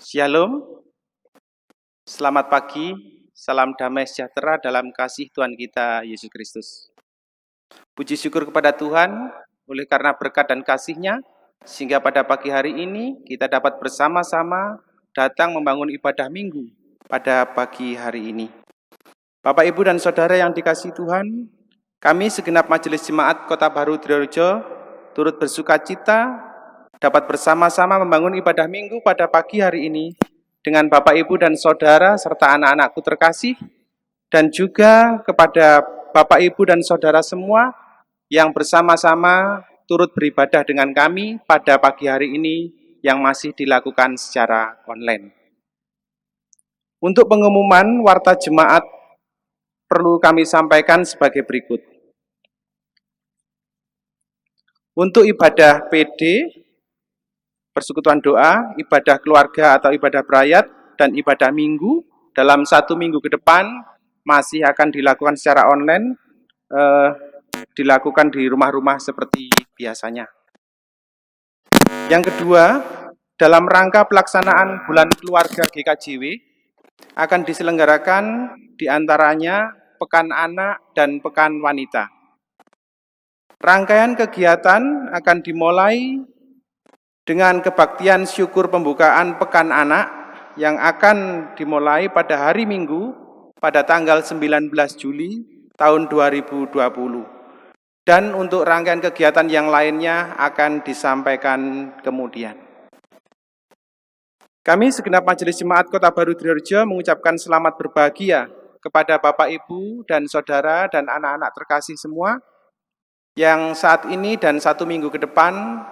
Shalom, selamat pagi, salam damai sejahtera dalam kasih Tuhan kita Yesus Kristus. Puji syukur kepada Tuhan oleh karena berkat dan kasih-Nya, sehingga pada pagi hari ini kita dapat bersama-sama datang membangun ibadah minggu pada pagi hari ini. Bapak, Ibu, dan Saudara yang dikasihi Tuhan, kami segenap Majelis Jemaat Kota Baru Triharjo turut bersuka cita dapat bersama-sama membangun ibadah minggu pada pagi hari ini dengan Bapak, Ibu, dan Saudara serta anak-anakku terkasih, dan juga kepada Bapak, Ibu, dan Saudara semua yang bersama-sama turut beribadah dengan kami pada pagi hari ini yang masih dilakukan secara online. Untuk pengumuman warta jemaat perlu kami sampaikan sebagai berikut. Untuk ibadah PD, persekutuan doa, ibadah keluarga atau ibadah berayat, dan ibadah minggu dalam 1 minggu ke depan masih akan dilakukan secara online, dilakukan di rumah-rumah seperti biasanya. Yang kedua, dalam rangka pelaksanaan bulan keluarga GKJW akan diselenggarakan diantaranya Pekan Anak dan Pekan Wanita. Rangkaian kegiatan akan dimulai dengan kebaktian syukur pembukaan Pekan Anak yang akan dimulai pada hari Minggu pada tanggal 19 Juli tahun 2020. Dan untuk rangkaian kegiatan yang lainnya akan disampaikan kemudian. Kami segenap Majelis Jemaat Kota Baru Triharjo mengucapkan selamat berbahagia kepada Bapak, Ibu, dan Saudara dan anak-anak terkasih semua yang saat ini dan 1 minggu ke depan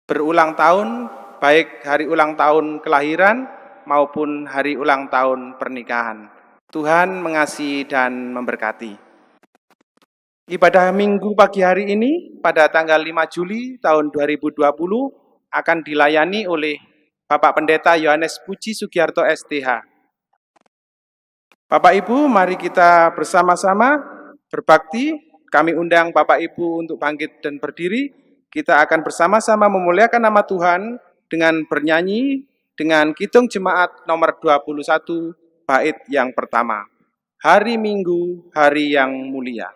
berulang tahun, baik hari ulang tahun kelahiran maupun hari ulang tahun pernikahan. Tuhan mengasihi dan memberkati. Ibadah minggu pagi hari ini pada tanggal 5 Juli tahun 2020 akan dilayani oleh Bapak Pendeta Yohanes Puji Sugiarto STH. Bapak Ibu, mari kita bersama-sama berbakti. Kami undang Bapak Ibu untuk bangkit dan berdiri. Kita akan bersama-sama memuliakan nama Tuhan dengan bernyanyi dengan Kidung Jemaat nomor 21, bait yang pertama. Hari Minggu, hari yang mulia.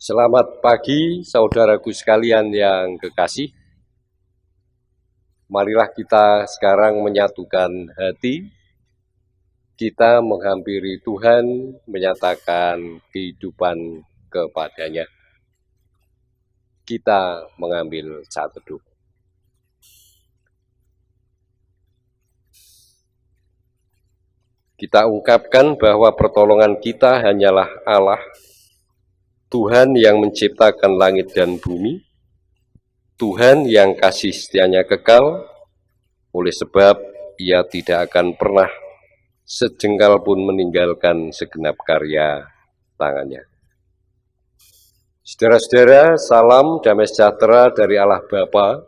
Selamat pagi saudaraku sekalian yang kekasih. Marilah kita sekarang menyatukan hati. Kita menghampiri Tuhan, menyatakan kehidupan kepadanya. Kita mengambil saat teduh. kita ungkapkan bahwa pertolongan kita hanyalah Allah, Tuhan yang menciptakan langit dan bumi, Tuhan yang kasih setianya kekal, oleh sebab Ia tidak akan pernah sejengkal pun meninggalkan segenap karya tangannya. Saudara-saudara, salam damai sejahtera dari Allah Bapa,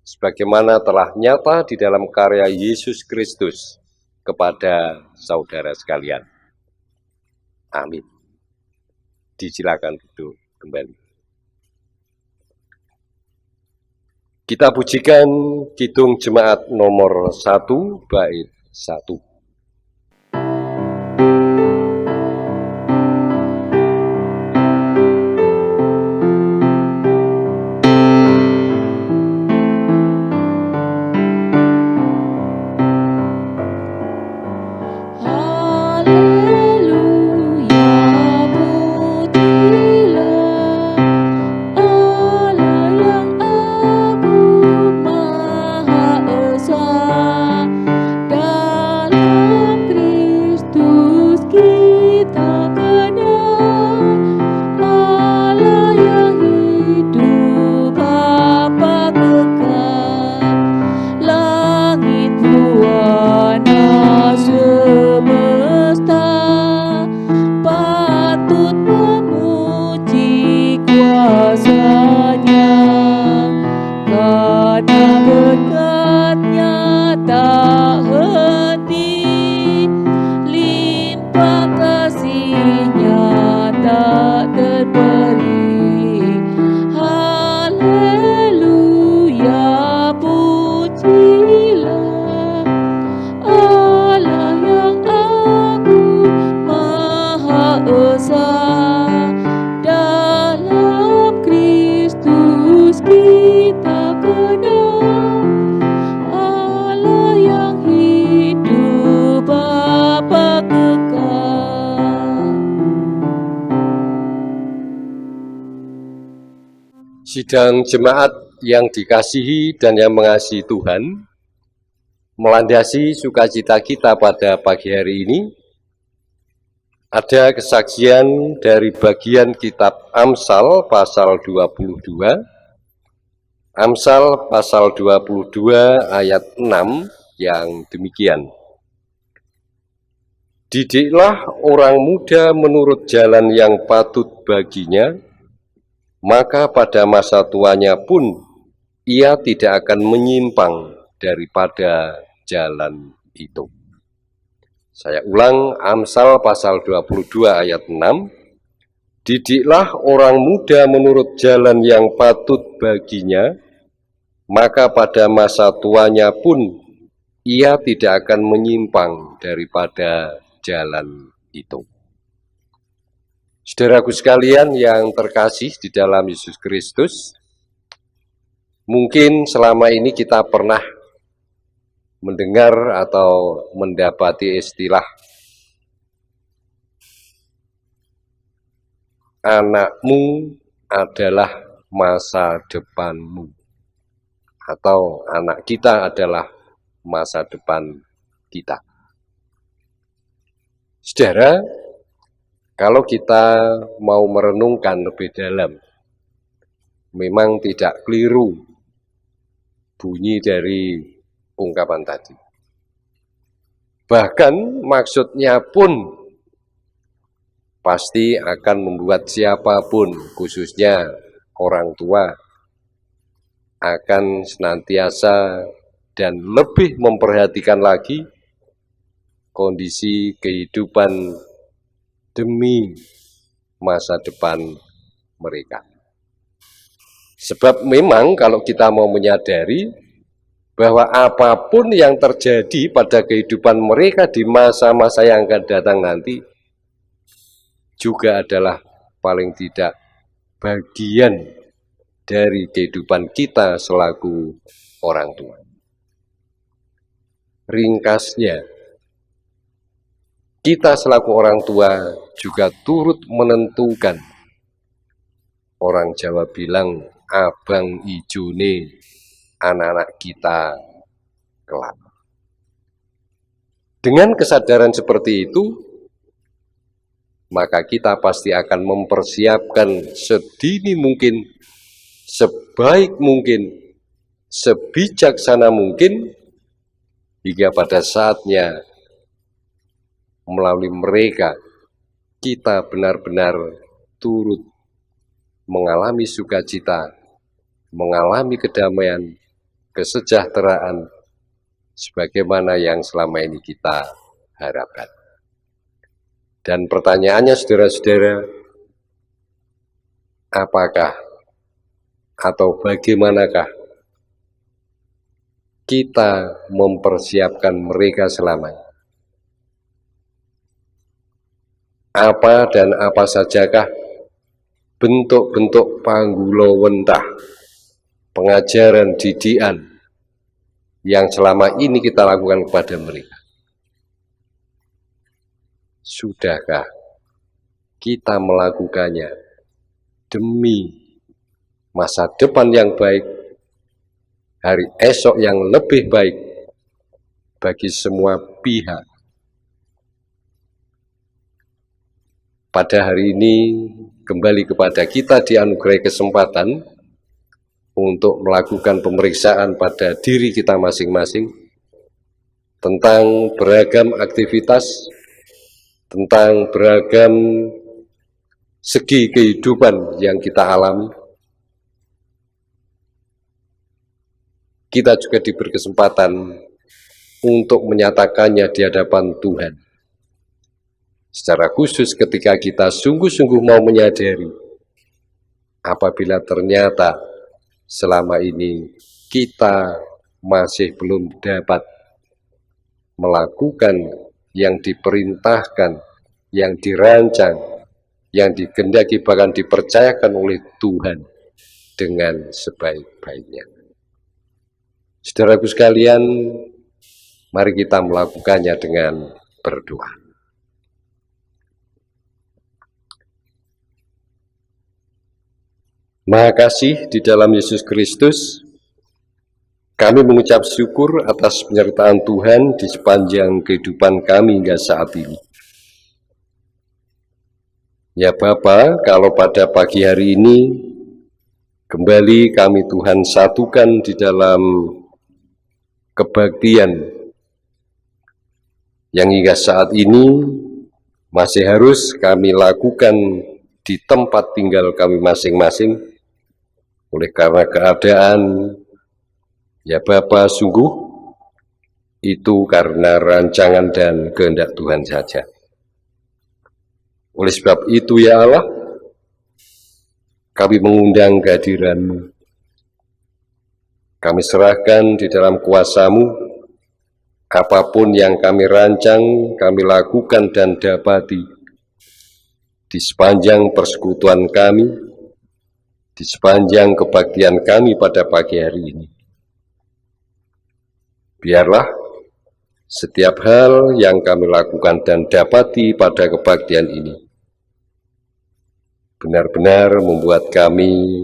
sebagaimana telah nyata di dalam karya Yesus Kristus kepada saudara sekalian. Amin. Disilakan duduk kembali. Kita pujikan Kidung Jemaat nomor 1 bait 1. Sidang jemaat yang dikasihi dan yang mengasihi Tuhan, melandasi sukacita kita pada pagi hari ini, ada kesaksian dari bagian kitab Amsal pasal 22, Amsal pasal 22 ayat 6 yang demikian. Didiklah orang muda menurut jalan yang patut baginya, maka pada masa tuanya pun ia tidak akan menyimpang daripada jalan itu. Saya ulang, Amsal pasal 22 ayat 6. Didiklah orang muda menurut jalan yang patut baginya, maka pada masa tuanya pun ia tidak akan menyimpang daripada jalan itu. Saudaraku sekalian yang terkasih di dalam Yesus Kristus, mungkin selama ini kita pernah mendengar atau mendapati istilah anakmu adalah masa depanmu, atau anak kita adalah masa depan kita. Saudara, kalau kita mau merenungkan lebih dalam, memang tidak keliru bunyi dari ungkapan tadi. Bahkan maksudnya pun pasti akan membuat siapapun, khususnya orang tua, akan senantiasa dan lebih memperhatikan lagi kondisi kehidupan demi masa depan mereka. Sebab memang kalau kita mau menyadari bahwa apapun yang terjadi pada kehidupan mereka di masa-masa yang akan datang nanti juga adalah paling tidak bagian dari kehidupan kita selaku orang tua. Ringkasnya, kita selaku orang tua juga turut menentukan. Orang Jawa bilang, abang ijone anak-anak kita kelak. Dengan kesadaran seperti itu, maka kita pasti akan mempersiapkan sedini mungkin, sebaik mungkin, sebijaksana mungkin, hingga pada saatnya melalui mereka kita benar-benar turut mengalami sukacita, mengalami kedamaian, kesejahteraan, sebagaimana yang selama ini kita harapkan. Dan pertanyaannya, saudara-saudara, apakah atau bagaimanakah kita mempersiapkan mereka selamanya? Apa dan apa sajakah bentuk-bentuk panggulawentah, pengajaran didikan yang selama ini kita lakukan kepada mereka? Sudahkah kita melakukannya demi masa depan yang baik, hari esok yang lebih baik bagi semua pihak? Pada hari ini kembali kepada kita dianugerahi kesempatan untuk melakukan pemeriksaan pada diri kita masing-masing tentang beragam aktivitas, tentang beragam segi kehidupan yang kita alami. Kita juga diberi kesempatan untuk menyatakannya di hadapan Tuhan. Secara khusus ketika kita sungguh-sungguh mau menyadari apabila ternyata selama ini kita masih belum dapat melakukan yang diperintahkan, yang dirancang, yang dikehendaki bahkan dipercayakan oleh Tuhan dengan sebaik-baiknya. Saudaraku sekalian, mari kita melakukannya dengan berdoa. Maha Kasih di dalam Yesus Kristus, kami mengucap syukur atas penyertaan Tuhan di sepanjang kehidupan kami hingga saat ini. Ya Bapa, kalau pada pagi hari ini kembali kami Tuhan satukan di dalam kebaktian yang hingga saat ini masih harus kami lakukan di tempat tinggal kami masing-masing, oleh karena keadaan, ya Bapa, sungguh itu karena rancangan dan kehendak Tuhan saja. Oleh sebab itu ya Allah, kami mengundang kehadiran-Mu. Kami serahkan di dalam kuasa-Mu, apapun yang kami rancang, kami lakukan dan dapati di sepanjang persekutuan kami, di sepanjang kebaktian kami pada pagi hari ini. Biarlah setiap hal yang kami lakukan dan dapati pada kebaktian ini benar-benar membuat kami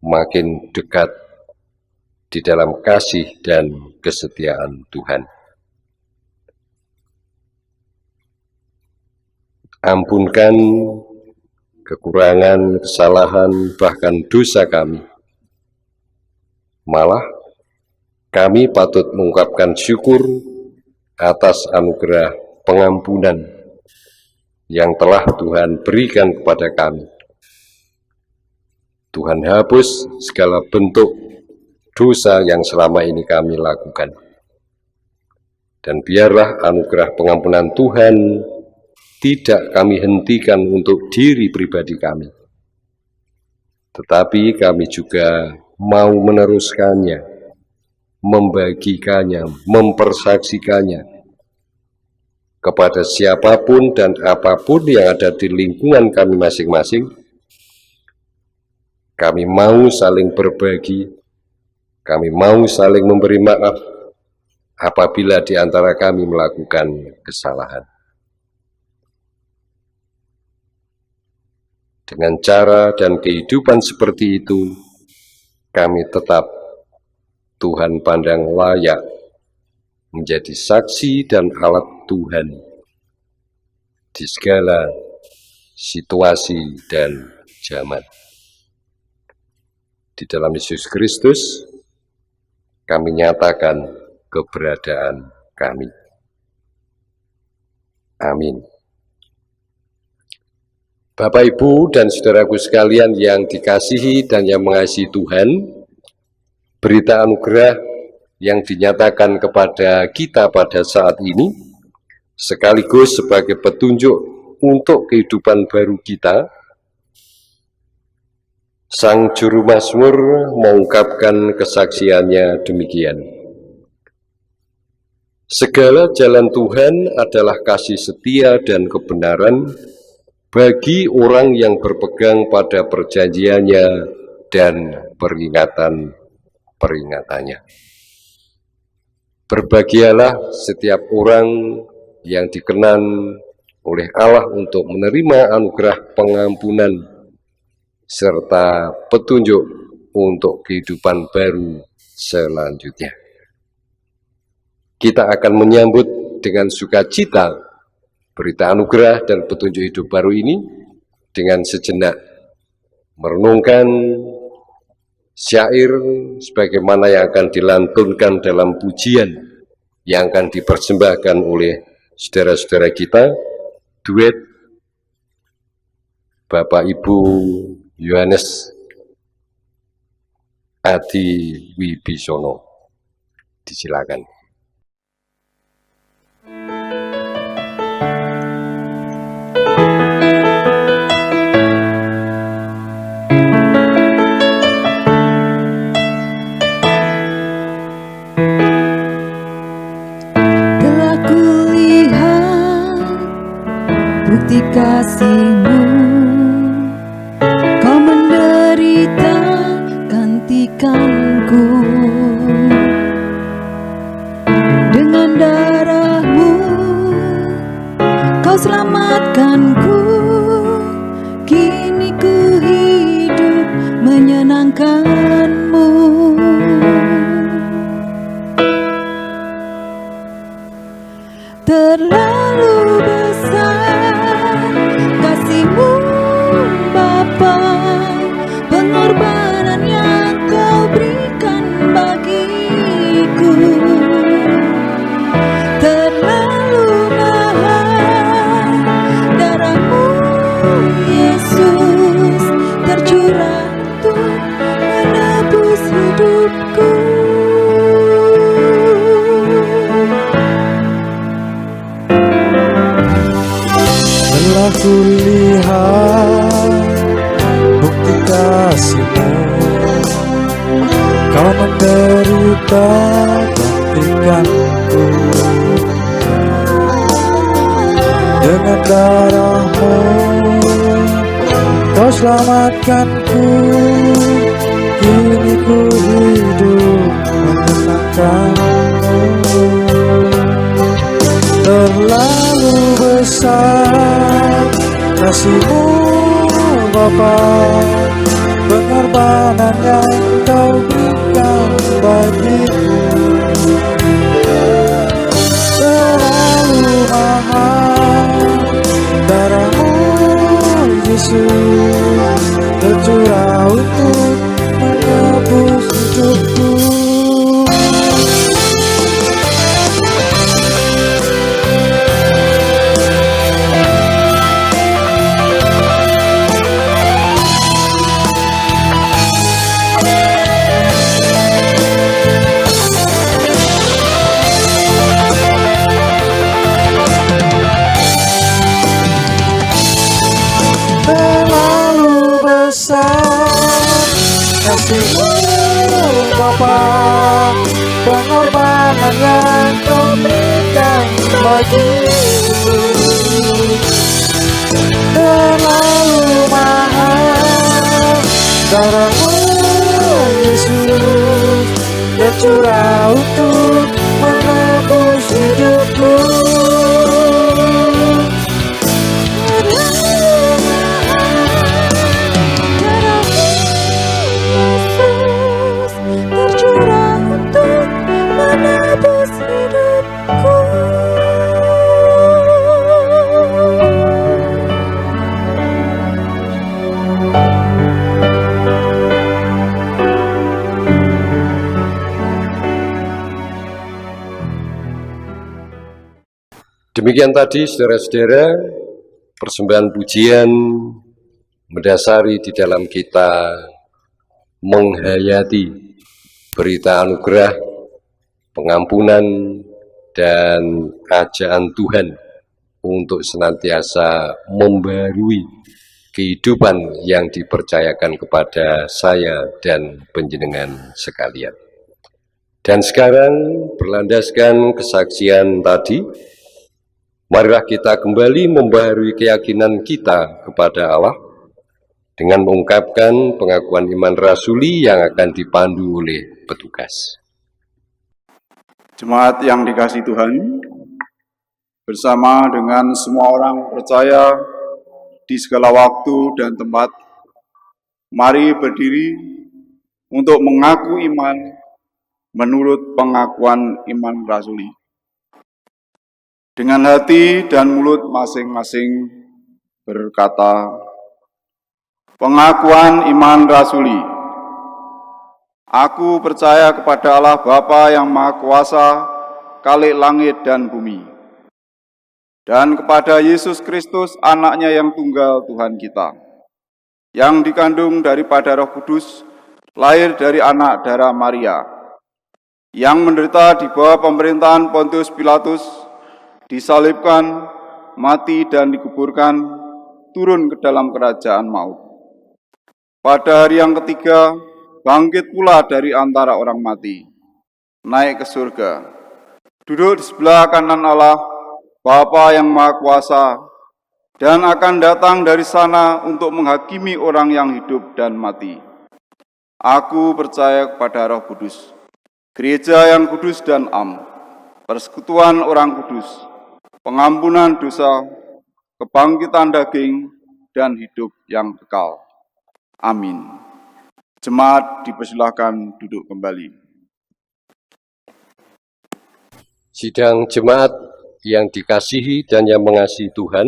makin dekat di dalam kasih dan kesetiaan Tuhan. Ampunkan kekurangan, kesalahan, bahkan dosa kami. Malah, kami patut mengungkapkan syukur atas anugerah pengampunan yang telah Tuhan berikan kepada kami. Tuhan hapus segala bentuk dosa yang selama ini kami lakukan. Dan biarlah anugerah pengampunan Tuhan tidak kami hentikan untuk diri pribadi kami, tetapi kami juga mau meneruskannya, membagikannya, mempersaksikannya kepada siapapun dan apapun yang ada di lingkungan kami masing-masing. Kami mau saling berbagi, kami mau saling memberi maaf apabila di antara kami melakukan kesalahan. Dengan cara dan kehidupan seperti itu, kami tetap Tuhan pandang layak menjadi saksi dan alat Tuhan di segala situasi dan zaman. Di dalam Yesus Kristus, kami nyatakan keberadaan kami. Amin. Bapak, Ibu, dan saudaraku sekalian yang dikasihi dan yang mengasihi Tuhan, berita anugerah yang dinyatakan kepada kita pada saat ini, sekaligus sebagai petunjuk untuk kehidupan baru kita, Sang Juru Mazmur mengungkapkan kesaksiannya demikian. Segala jalan Tuhan adalah kasih setia dan kebenaran bagi orang yang berpegang pada perjanjiannya dan peringatan-peringatannya. Berbahagialah setiap orang yang dikenan oleh Allah untuk menerima anugerah pengampunan serta petunjuk untuk kehidupan baru selanjutnya. Kita akan menyambut dengan sukacita berita anugerah dan petunjuk hidup baru ini dengan sejenak merenungkan syair sebagaimana yang akan dilantunkan dalam pujian yang akan dipersembahkan oleh saudara-saudara kita, duet Bapak Ibu Yohanes Adi Wibisono. Disilakan. Kasih-Mu, Kau menderita gantikanku. Dengan darah-Mu Kau selamatkanku. Kini ku hidup menyenangkan-Mu. Terlalu besar kasih-Mu Bapa, pengorbanan yang Kau berikan bagiku. Terlalu mahal darah-Mu Yesus tercurah untuk menebus hidupku. Telah kulihat bukti kasih-Mu, Kau menderita gantikanku. Dengan darah-Mu Kau selamatkanku. Kini ku hidup menyenangkan-Mu. Terlalu besar kasih-Mu Bapa, pengorbanan yang Kau berikan bagiku. Terlalu mahal darah-Mu Yesus tercurah untuk menebus hidupku. Kasih-Mu Bapa, pengorbanan yang Kau berikan bagiku. Terlalu mahal darah-Mu Yesus tercurah untuk menebus hidupku. Tercurah untuk menebus hidupku. Demikian tadi saudara-saudara, persembahan pujian mendasari di dalam kita menghayati berita anugerah, pengampunan, dan ajaan Tuhan untuk senantiasa membarui kehidupan yang dipercayakan kepada saya dan panjenengan sekalian. Dan sekarang berlandaskan kesaksian tadi, marilah kita kembali membaharui keyakinan kita kepada Allah dengan mengungkapkan pengakuan iman rasuli yang akan dipandu oleh petugas. Jemaat yang dikasihi Tuhan, bersama dengan semua orang percaya di segala waktu dan tempat, mari berdiri untuk mengaku iman menurut pengakuan iman rasuli. Dengan hati dan mulut masing-masing berkata, pengakuan iman rasuli. Aku percaya kepada Allah Bapa yang Maha Kuasa, Khalik langit dan bumi, dan kepada Yesus Kristus, Anak-Nya yang tunggal Tuhan kita, yang dikandung daripada Roh Kudus, lahir dari anak darah Maria, yang menderita di bawah pemerintahan Pontius Pilatus, disalibkan, mati dan dikuburkan, turun ke dalam kerajaan maut. Pada hari yang ketiga, bangkit pula dari antara orang mati, naik ke surga, duduk di sebelah kanan Allah, Bapa yang Maha Kuasa, dan akan datang dari sana untuk menghakimi orang yang hidup dan mati. Aku percaya kepada Roh Kudus, gereja yang kudus dan am, persekutuan orang kudus, pengampunan dosa, kebangkitan daging, dan hidup yang kekal. Amin. Jemaat dipersilahkan duduk kembali. Sidang jemaat yang dikasihi dan yang mengasihi Tuhan,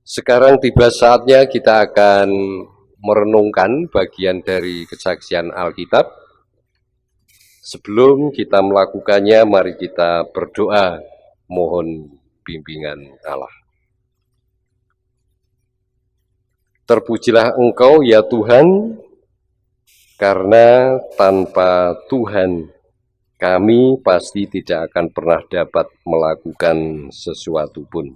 sekarang tiba saatnya kita akan merenungkan bagian dari kesaksian Alkitab. Sebelum kita melakukannya, mari kita berdoa mohon bimbingan Allah. Terpujilah Engkau ya Tuhan, karena tanpa Tuhan kami pasti tidak akan pernah dapat melakukan sesuatu pun.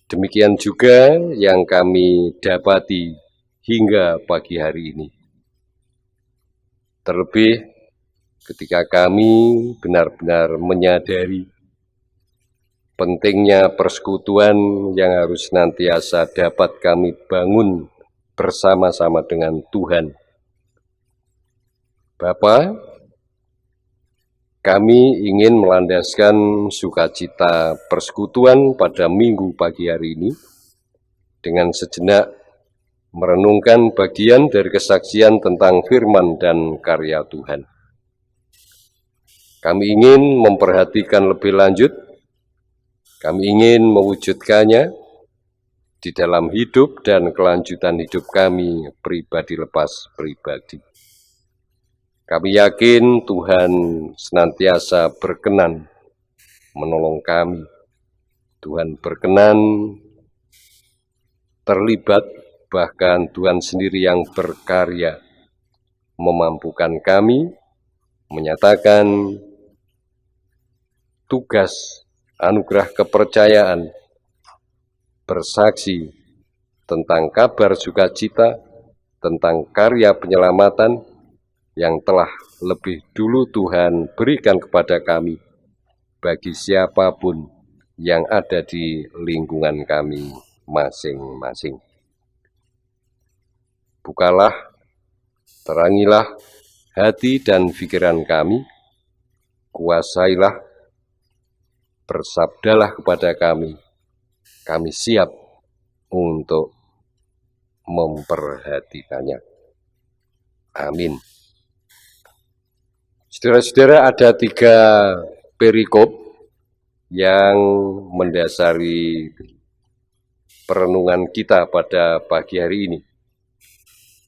Demikian juga yang kami dapati hingga pagi hari ini. Terlebih ketika kami benar-benar menyadari pentingnya persekutuan yang harus senantiasa dapat kami bangun bersama-sama dengan Tuhan. Bapa, kami ingin melandaskan sukacita persekutuan pada minggu pagi hari ini dengan sejenak merenungkan bagian dari kesaksian tentang firman dan karya Tuhan. Kami ingin memperhatikan lebih lanjut, kami ingin mewujudkannya di dalam hidup dan kelanjutan hidup kami pribadi lepas pribadi. Kami yakin Tuhan senantiasa berkenan menolong kami. Tuhan berkenan terlibat, bahkan Tuhan sendiri yang berkarya memampukan kami menyatakan tugas anugerah kepercayaan, bersaksi tentang kabar sukacita, tentang karya penyelamatan yang telah lebih dulu Tuhan berikan kepada kami, bagi siapapun yang ada di lingkungan kami masing-masing. Bukalah, terangilah hati dan pikiran kami, kuasailah, bersabdalah kepada kami siap untuk memperhatikannya. Amin. Saudara-saudara, ada 3 perikop yang mendasari perenungan kita pada pagi hari ini.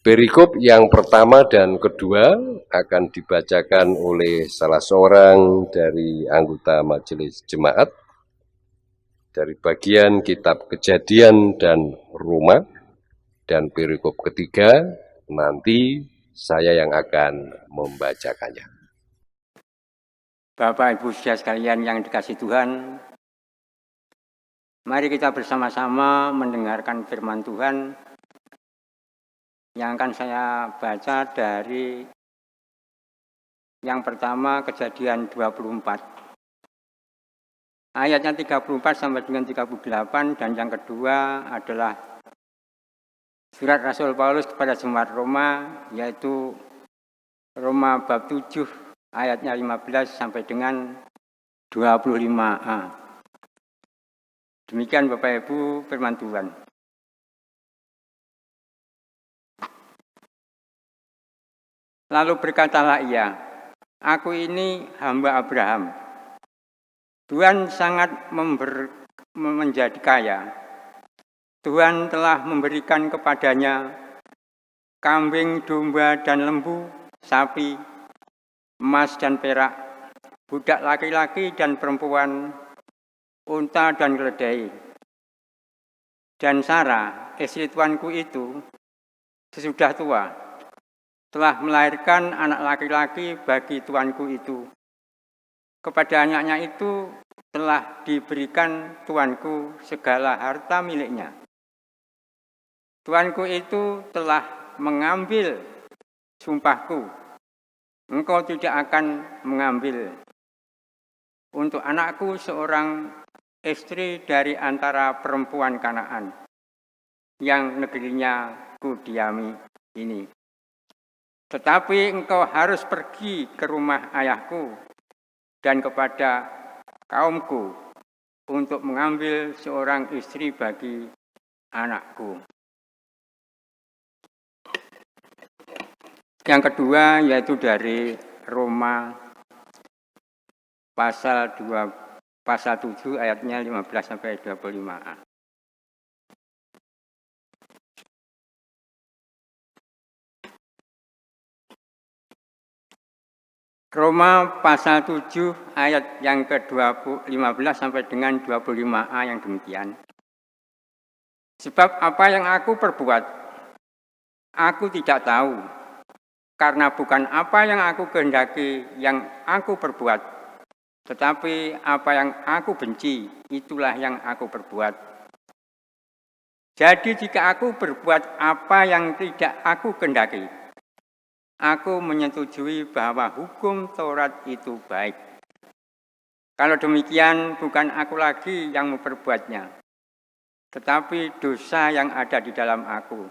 Perikop yang pertama dan kedua akan dibacakan oleh salah seorang dari anggota Majelis Jemaat dari bagian Kitab Kejadian dan Roma, dan perikop ketiga nanti saya yang akan membacakannya. Bapak Ibu saudara sekalian yang dikasihi Tuhan, mari kita bersama-sama mendengarkan firman Tuhan yang akan saya baca dari yang pertama Kejadian 24. Ayatnya 34 sampai dengan 38, dan yang kedua adalah surat Rasul Paulus kepada jemaat Roma, yaitu Roma bab 7 ayatnya 15 sampai dengan 25a. Demikian Bapak Ibu firman Tuhan. Lalu berkatalah ia, aku ini hamba Abraham. Tuhan sangat menjadi kaya. Tuhan telah memberikan kepadanya kambing, domba, dan lembu, sapi, emas dan perak, budak laki-laki dan perempuan, unta dan keledai. Dan Sarah, istri tuanku itu, sesudah tua, telah melahirkan anak laki-laki bagi tuanku itu. Kepada anaknya itu telah diberikan tuanku segala harta miliknya. Tuanku itu telah mengambil sumpahku, engkau tidak akan mengambil untuk anakku seorang istri dari antara perempuan Kanaan yang negerinya kudiami ini. Tetapi engkau harus pergi ke rumah ayahku dan kepada kaumku untuk mengambil seorang istri bagi anakku. Yang kedua yaitu dari Roma pasal 7 ayatnya 15 sampai 25a. Roma pasal 7 ayat yang ke-15 sampai dengan 25a yang demikian. Sebab apa yang aku perbuat, aku tidak tahu, karena bukan apa yang aku kehendaki yang aku perbuat, tetapi apa yang aku benci, itulah yang aku perbuat. Jadi jika aku berbuat apa yang tidak aku kehendaki, aku menyetujui bahwa hukum Taurat itu baik. Kalau demikian, bukan aku lagi yang memperbuatnya, tetapi dosa yang ada di dalam aku.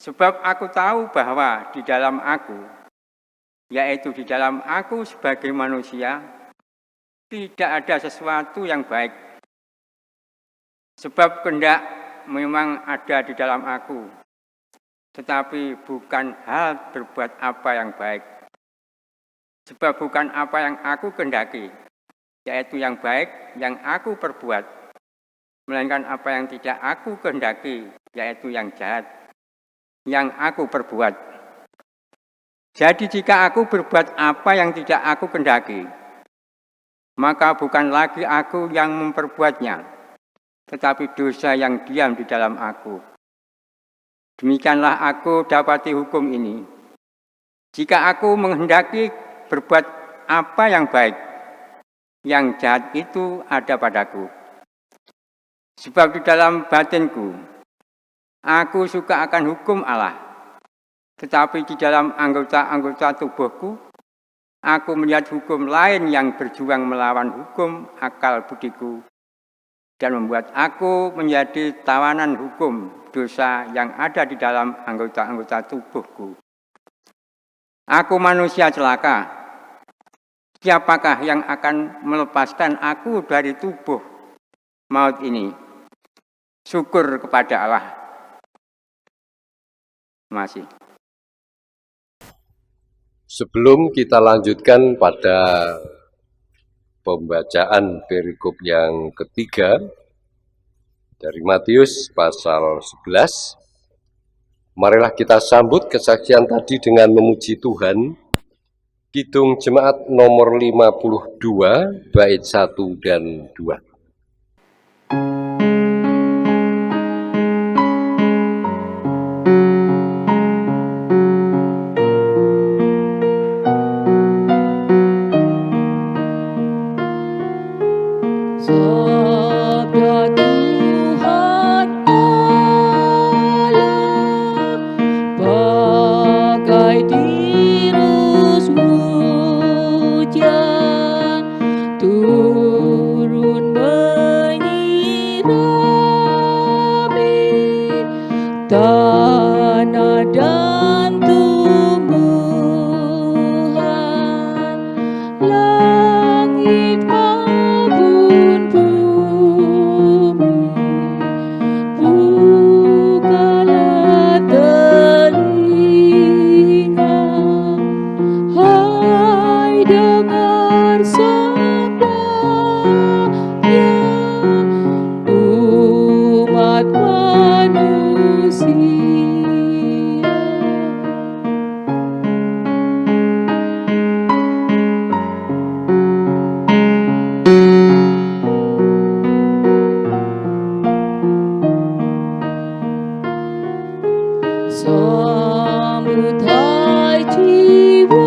Sebab aku tahu bahwa di dalam aku, yaitu di dalam aku sebagai manusia, tidak ada sesuatu yang baik. Sebab kehendak memang ada di dalam aku, tetapi bukan hal berbuat apa yang baik. Sebab bukan apa yang aku kehendaki, yaitu yang baik yang aku perbuat, melainkan apa yang tidak aku kehendaki, yaitu yang jahat yang aku perbuat. Jadi jika aku berbuat apa yang tidak aku kehendaki, maka bukan lagi aku yang memperbuatnya, tetapi dosa yang diam di dalam aku. Demikianlah aku dapati hukum ini. Jika aku menghendaki berbuat apa yang baik, yang jahat itu ada padaku. Sebab di dalam batinku, aku suka akan hukum Allah. Tetapi di dalam anggota-anggota tubuhku, aku melihat hukum lain yang berjuang melawan hukum akal budiku dan membuat aku menjadi tawanan hukum dosa yang ada di dalam anggota-anggota tubuhku. Aku manusia celaka. Siapakah yang akan melepaskan aku dari tubuh maut ini? Syukur kepada Allah. Terima kasih. Sebelum kita lanjutkan pada pembacaan perikop yang ketiga dari Matius pasal 11, Marilah kita sambut kesaksian tadi dengan memuji Tuhan. Kidung Jemaat nomor 52, bait 1 dan 2. Sabda Tuhan Allah bagai tirus hujan turun menyirami tanah dan tumbuhan langit maupun bumi. Bukalah telinga, hai dengar sabdanya, umat manusia. Sambut hai jiwaku,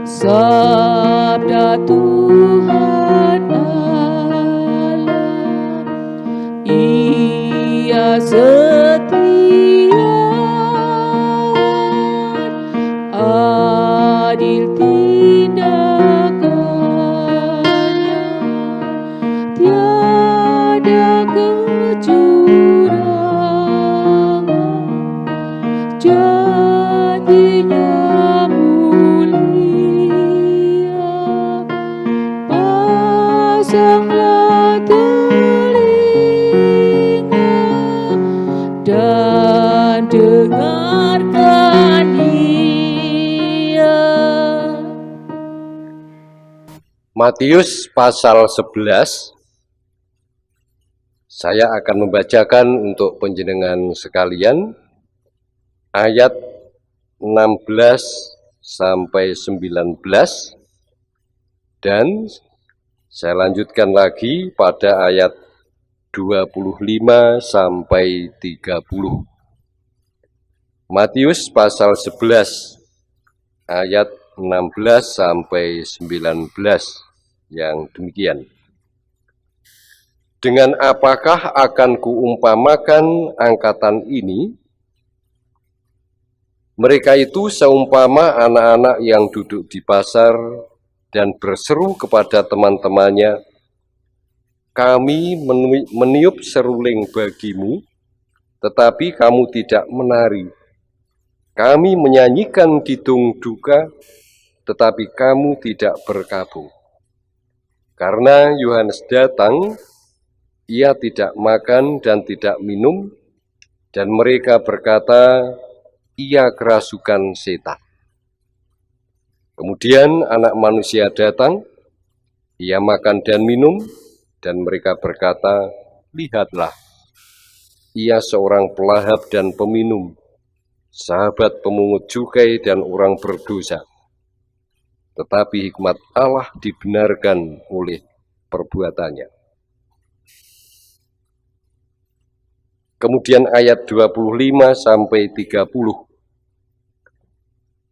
sabda Tuhan Allah. Ia setiawan, adil tindakannya, tiada kecurangan, janjinya mulia. Pasanglah telinga dan dengarkan dia. Matius pasal 11. Saya akan membacakan untuk panjenengan sekalian ayat 16 sampai 19 dan saya lanjutkan lagi pada ayat 25 sampai 30. Matius pasal 11 ayat 16 sampai 19 yang demikian. Dengan apakah akan kuumpamakan angkatan ini? Mereka itu seumpama anak-anak yang duduk di pasar dan berseru kepada teman-temannya, kami meniup seruling bagimu, tetapi kamu tidak menari. Kami menyanyikan kidung duka, tetapi kamu tidak berkabung. Karena Yohanes datang, ia tidak makan dan tidak minum, dan mereka berkata, ia kerasukan setan. Kemudian anak manusia datang, ia makan dan minum, dan mereka berkata, lihatlah, ia seorang pelahap dan peminum, sahabat pemungut cukai dan orang berdosa. Tetapi hikmat Allah dibenarkan oleh perbuatannya. Kemudian ayat 25 sampai 30.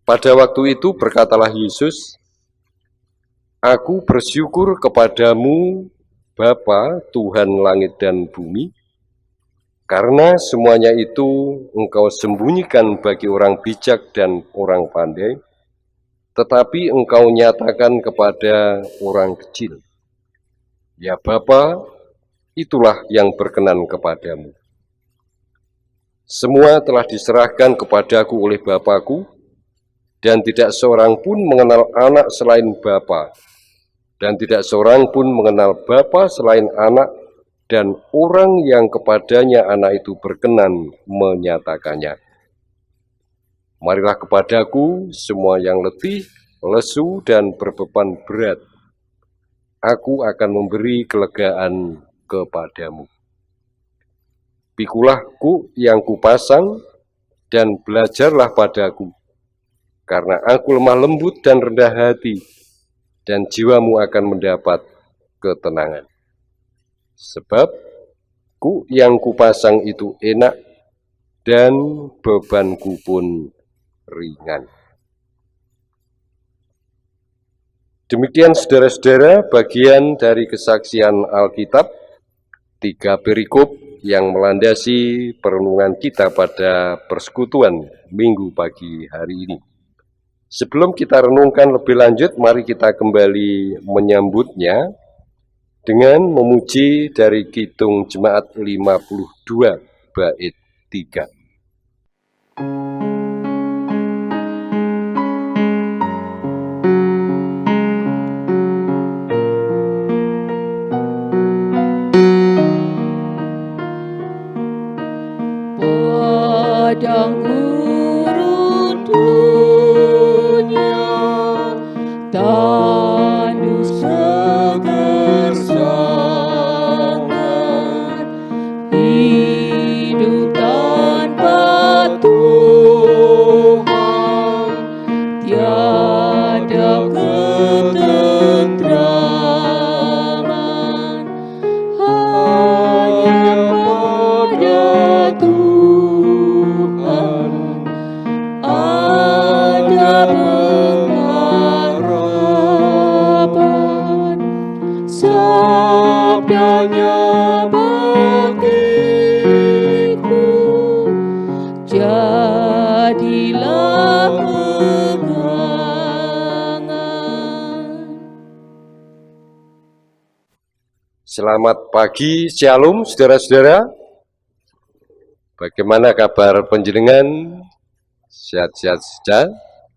Pada waktu itu berkatalah Yesus, Aku bersyukur kepadamu, Bapa, Tuhan langit dan bumi, karena semuanya itu Engkau sembunyikan bagi orang bijak dan orang pandai, tetapi Engkau nyatakan kepada orang kecil. Ya Bapa, itulah yang berkenan kepadamu. Semua telah diserahkan kepadaku oleh Bapa-Ku, dan tidak seorang pun mengenal anak selain Bapa, dan tidak seorang pun mengenal Bapa selain anak, dan orang yang kepadanya anak itu berkenan menyatakannya. Marilah kepadaku semua yang letih, lesu, dan berbeban berat. Aku akan memberi kelegaan kepadamu. Pikulah kuk yang kupasang, dan belajarlah padaku, karena aku lemah lembut dan rendah hati, dan jiwamu akan mendapat ketenangan. Sebab kuk yang kupasang itu enak, dan bebanku pun ringan. Demikian saudara-saudara bagian dari kesaksian Alkitab, 3 perikop yang melandasi perenungan kita pada persekutuan Minggu pagi hari ini. Sebelum kita renungkan lebih lanjut, mari kita kembali menyambutnya dengan memuji dari Kidung Jemaat 52 bait 3. Padang gurun dunia, tandus seger sangat, hidup tanpa Tuhan, tiada ketentraman, hanya pada Tuhan ada pengharapan. Sabdanya bagiku, jadilah pegangan. Selamat pagi, shalom saudara-saudara. Bagaimana kabar panjenengan? Sehat-sehat saja?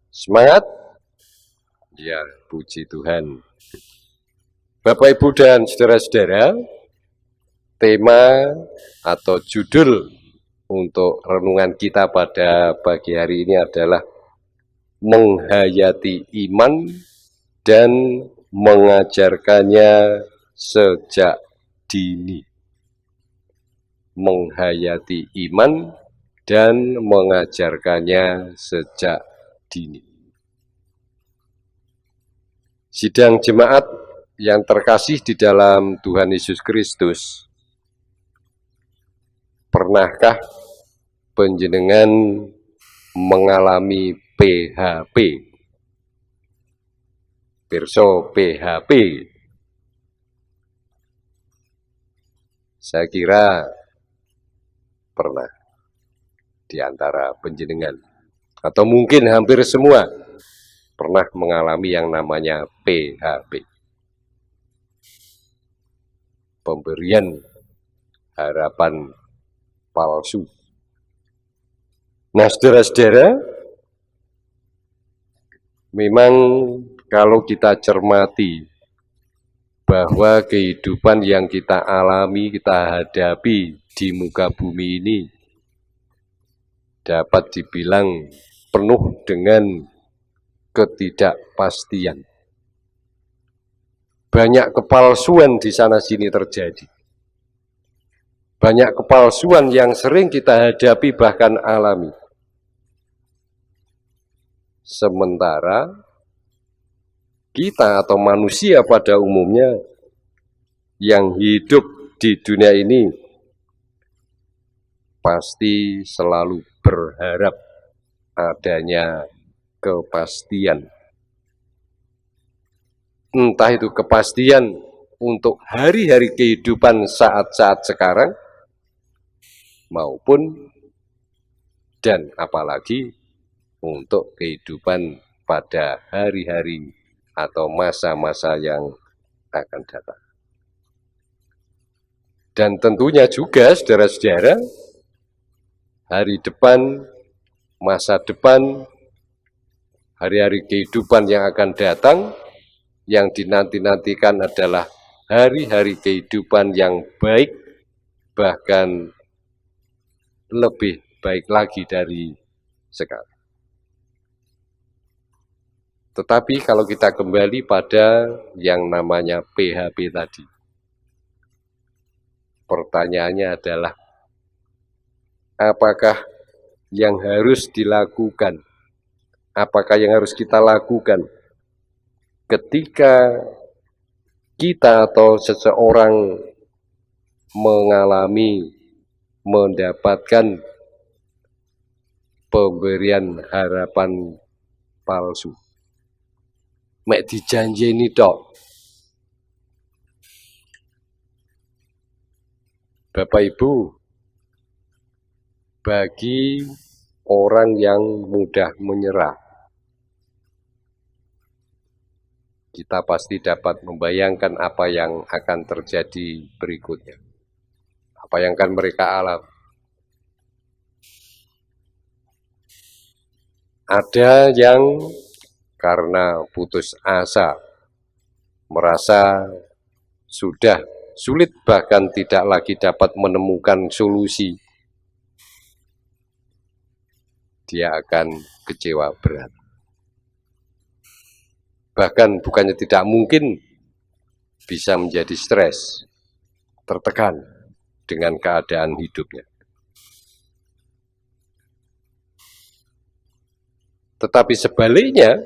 Semangat? Ya, puji Tuhan. Bapak, Ibu, dan saudara-saudara, tema atau judul untuk renungan kita pada pagi hari ini adalah menghayati iman dan mengajarkannya sejak dini. Menghayati iman dan mengajarkannya sejak dini. Sidang jemaat yang terkasih di dalam Tuhan Yesus Kristus, pernahkah panjenengan mengalami PHP? Pirsa PHP. Saya kira pernah di antara panjenengan, atau mungkin hampir semua pernah mengalami yang namanya PHP. Pemberian harapan palsu. Nah, saudara-saudara, memang kalau kita cermati bahwa kehidupan yang kita alami, kita hadapi di muka bumi ini dapat dibilang penuh dengan ketidakpastian. Banyak kepalsuan di sana-sini terjadi. Banyak kepalsuan yang sering kita hadapi bahkan alami. Sementara kita atau manusia pada umumnya yang hidup di dunia ini pasti selalu berharap adanya kepastian. Entah itu kepastian untuk hari-hari kehidupan saat-saat sekarang, maupun dan apalagi untuk kehidupan pada hari-hari atau masa-masa yang akan datang. Dan tentunya juga saudara-saudara, hari depan, masa depan, hari-hari kehidupan yang akan datang, yang dinanti-nantikan adalah hari-hari kehidupan yang baik, bahkan lebih baik lagi dari sekarang. Tetapi kalau kita kembali pada yang namanya PHP tadi, pertanyaannya adalah, apakah yang harus dilakukan, apakah yang harus kita lakukan ketika kita atau seseorang mendapatkan pemberian harapan palsu. Mek dijanjeni tok. Bapak Ibu, bagi orang yang mudah menyerah, kita pasti dapat membayangkan apa yang akan terjadi berikutnya. Apa yang akan mereka alami. Ada yang karena putus asa, merasa sudah sulit bahkan tidak lagi dapat menemukan solusi. Dia akan kecewa berat. Bahkan bukannya tidak mungkin bisa menjadi stres, tertekan dengan keadaan hidupnya. Tetapi sebaliknya,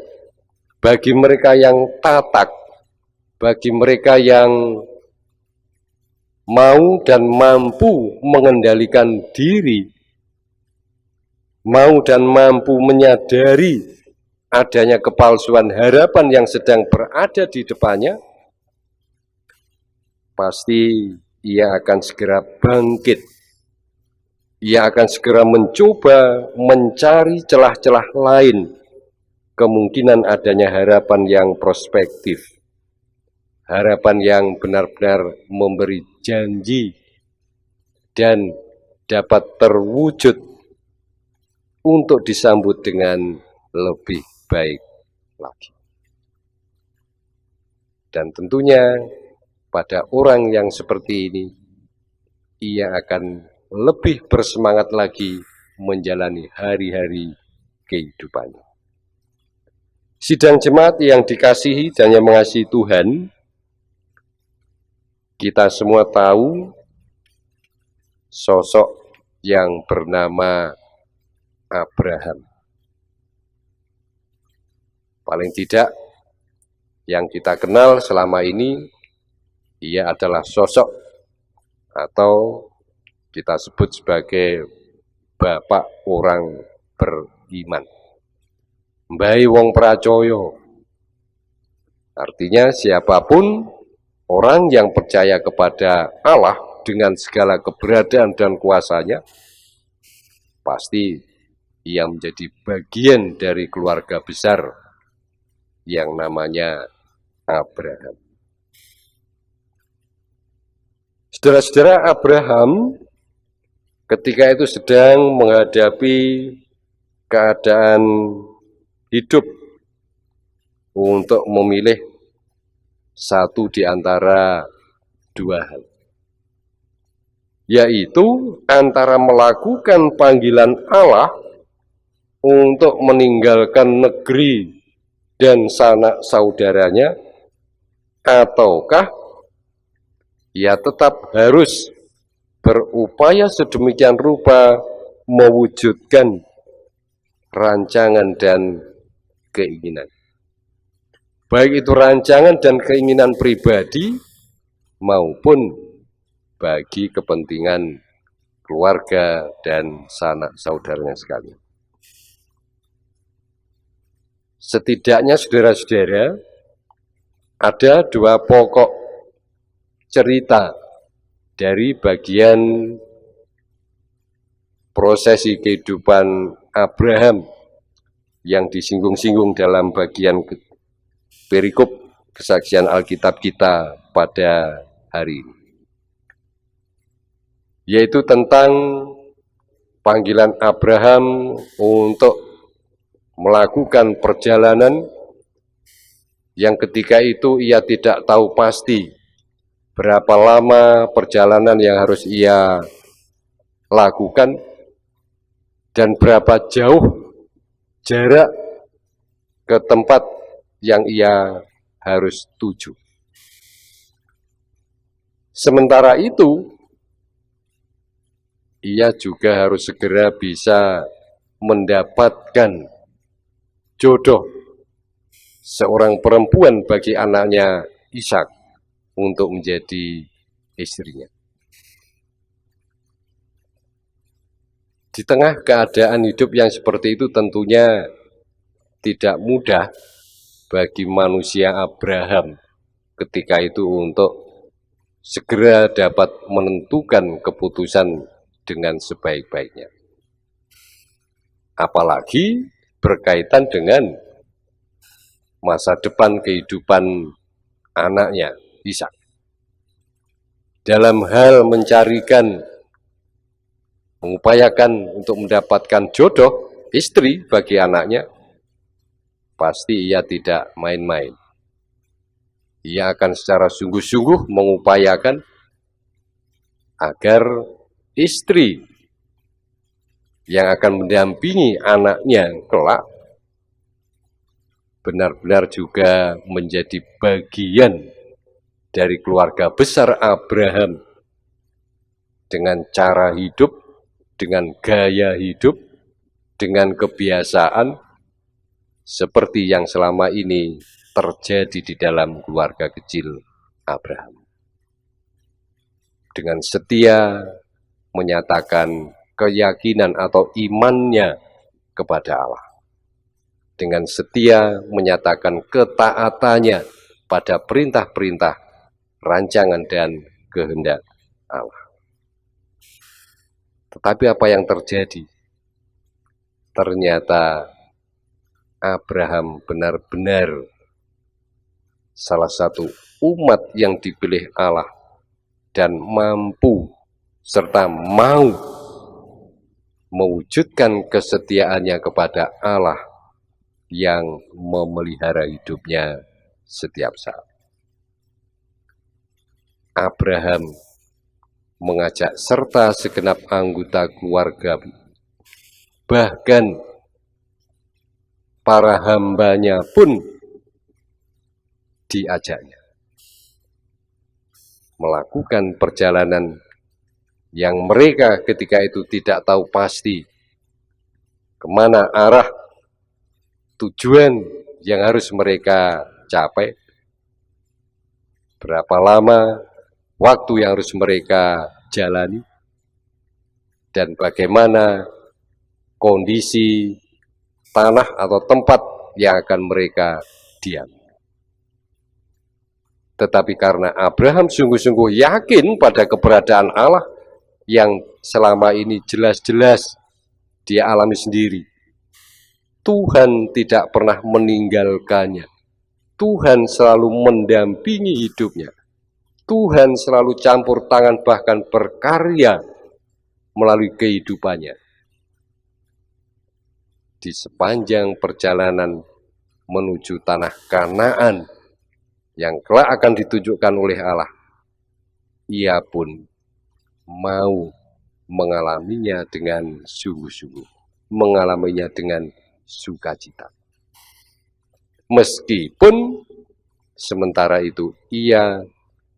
bagi mereka yang tatak, bagi mereka yang mau dan mampu mengendalikan diri, mau dan mampu menyadari adanya kepalsuan harapan yang sedang berada di depannya, pasti ia akan segera bangkit. Ia akan segera mencoba mencari celah-celah lain, kemungkinan adanya harapan yang prospektif, harapan yang benar-benar memberi janji dan dapat terwujud untuk disambut dengan lebih baik lagi. Dan tentunya pada orang yang seperti ini, ia akan lebih bersemangat lagi menjalani hari-hari kehidupannya. Sidang jemaat yang dikasihi dan yang mengasihi Tuhan, kita semua tahu sosok yang bernama Abraham. Paling tidak yang kita kenal selama ini, ia adalah sosok atau kita sebut sebagai bapak orang beriman. Mbahe wong pracoyo. Artinya siapapun orang yang percaya kepada Allah dengan segala keberadaan dan kuasanya, pasti ia menjadi bagian dari keluarga besar yang namanya Abraham. Saudara-saudara, Abraham ketika itu sedang menghadapi keadaan hidup untuk memilih satu di antara dua hal, yaitu antara melakukan panggilan Allah untuk meninggalkan negeri dan sanak saudaranya, ataukah ia tetap harus berupaya sedemikian rupa mewujudkan rancangan dan keinginan. Baik itu rancangan dan keinginan pribadi maupun bagi kepentingan keluarga dan sanak saudaranya sekalian. Setidaknya saudara-saudara, ada dua pokok cerita dari bagian prosesi kehidupan Abraham yang disinggung-singgung dalam bagian perikop kesaksian Alkitab kita pada hari ini, yaitu tentang panggilan Abraham untuk melakukan perjalanan yang ketika itu ia tidak tahu pasti berapa lama perjalanan yang harus ia lakukan dan berapa jauh jarak ke tempat yang ia harus tuju. Sementara itu, ia juga harus segera bisa mendapatkan jodoh seorang perempuan bagi anaknya Ishak untuk menjadi istrinya. Di tengah keadaan hidup yang seperti itu tentunya tidak mudah bagi manusia Abraham ketika itu untuk segera dapat menentukan keputusan dengan sebaik-baiknya. Apalagi berkaitan dengan masa depan kehidupan anaknya, Ishak. Dalam hal mengupayakan untuk mendapatkan jodoh, istri bagi anaknya, pasti ia tidak main-main. Ia akan secara sungguh-sungguh mengupayakan agar istri yang akan mendampingi anaknya kelak benar-benar juga menjadi bagian dari keluarga besar Abraham dengan cara hidup, dengan gaya hidup, dengan kebiasaan seperti yang selama ini terjadi di dalam keluarga kecil Abraham. Dengan setia menyatakan keyakinan atau imannya kepada Allah. Dengan setia menyatakan ketaatannya pada perintah-perintah, rancangan dan kehendak Allah. Tetapi apa yang terjadi? Ternyata Abraham benar-benar salah satu umat yang dipilih Allah dan mampu serta mau mewujudkan kesetiaannya kepada Allah yang memelihara hidupnya setiap saat. Abraham mengajak serta segenap anggota keluarga, bahkan para hambanya pun diajaknya melakukan perjalanan yang mereka ketika itu tidak tahu pasti kemana arah tujuan yang harus mereka capai, berapa lama waktu yang harus mereka jalani, dan bagaimana kondisi tanah atau tempat yang akan mereka diam. Tetapi karena Abraham sungguh-sungguh yakin pada keberadaan Allah yang selama ini jelas-jelas dia alami sendiri, Tuhan tidak pernah meninggalkannya. Tuhan selalu mendampingi hidupnya. Tuhan selalu campur tangan bahkan berkarya melalui kehidupannya. Di sepanjang perjalanan menuju tanah Kanaan yang kelak akan ditunjukkan oleh Allah, ia pun mau mengalaminya dengan sungguh-sungguh, mengalaminya dengan sukacita. Meskipun sementara itu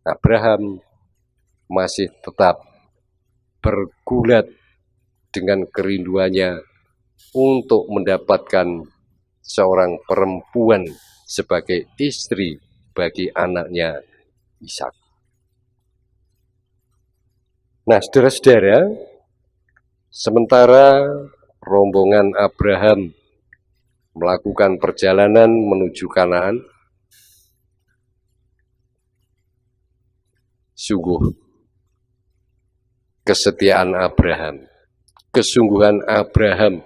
Abraham masih tetap bergulat dengan kerinduannya untuk mendapatkan seorang perempuan sebagai istri bagi anaknya Ishak. Nah, saudara-saudara, sementara rombongan Abraham melakukan perjalanan menuju Kanaan, sungguh kesetiaan Abraham, kesungguhan Abraham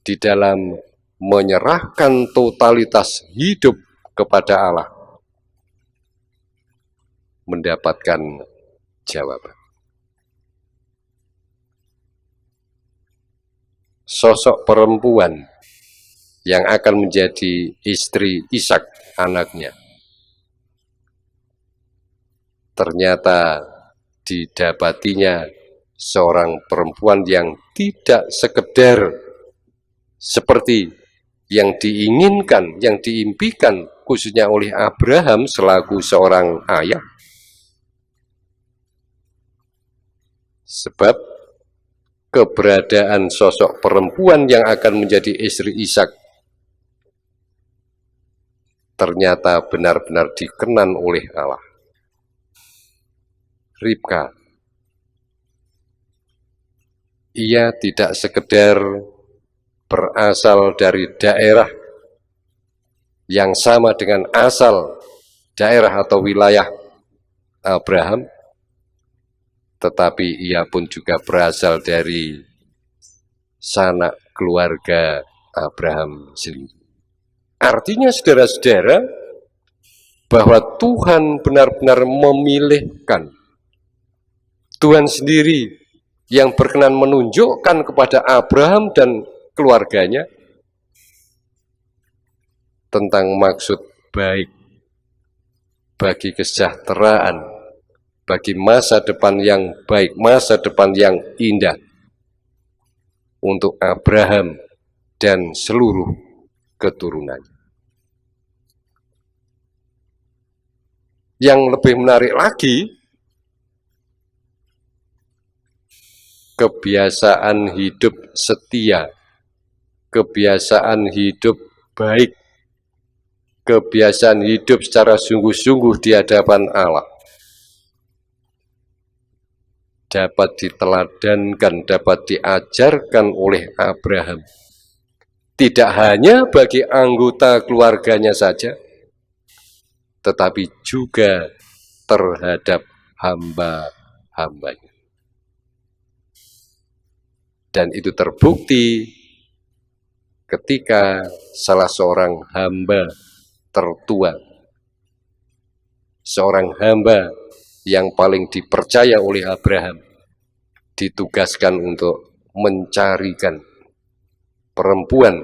di dalam menyerahkan totalitas hidup kepada Allah mendapatkan jawaban. Sosok perempuan yang akan menjadi istri Ishak anaknya ternyata didapatinya seorang perempuan yang tidak sekedar seperti yang diinginkan, yang diimpikan khususnya oleh Abraham selaku seorang ayah. Sebab keberadaan sosok perempuan yang akan menjadi istri Ishak ternyata benar-benar dikenan oleh Allah. Ribka, ia tidak sekedar berasal dari daerah yang sama dengan asal daerah atau wilayah Abraham, tetapi ia pun juga berasal dari sanak keluarga Abraham sendiri. Artinya saudara-saudara, bahwa Tuhan benar-benar memilihkan, Tuhan sendiri yang berkenan menunjukkan kepada Abraham dan keluarganya tentang maksud baik bagi kesejahteraan, bagi masa depan yang baik, masa depan yang indah untuk Abraham dan seluruh keturunannya. Yang lebih menarik lagi, kebiasaan hidup setia, kebiasaan hidup baik, kebiasaan hidup secara sungguh-sungguh di hadapan Allah dapat diteladankan, dapat diajarkan oleh Abraham. Tidak hanya bagi anggota keluarganya saja, tetapi juga terhadap hamba-hambanya. Dan itu terbukti ketika salah seorang hamba tertua, seorang hamba yang paling dipercaya oleh Abraham, ditugaskan untuk mencarikan perempuan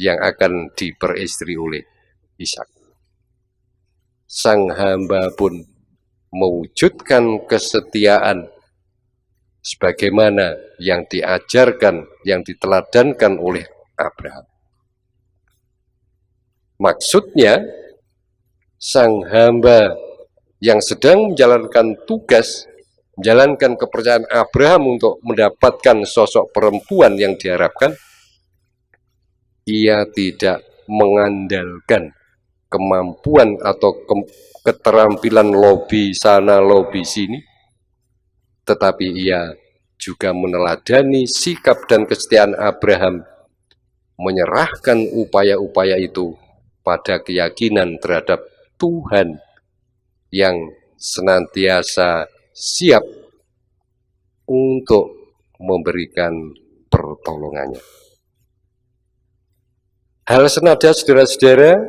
yang akan diperistri oleh Ishak. Sang hamba pun mewujudkan kesetiaan sebagaimana yang diajarkan, yang diteladankan oleh Abraham. Maksudnya, sang hamba yang sedang menjalankan tugas, menjalankan kepercayaan Abraham untuk mendapatkan sosok perempuan yang diharapkan, ia tidak mengandalkan kemampuan atau keterampilan lobi sana lobi sini, tetapi ia juga meneladani sikap dan kesetiaan Abraham, menyerahkan upaya-upaya itu pada keyakinan terhadap Tuhan yang senantiasa siap untuk memberikan pertolongannya. Hal senada saudara-saudara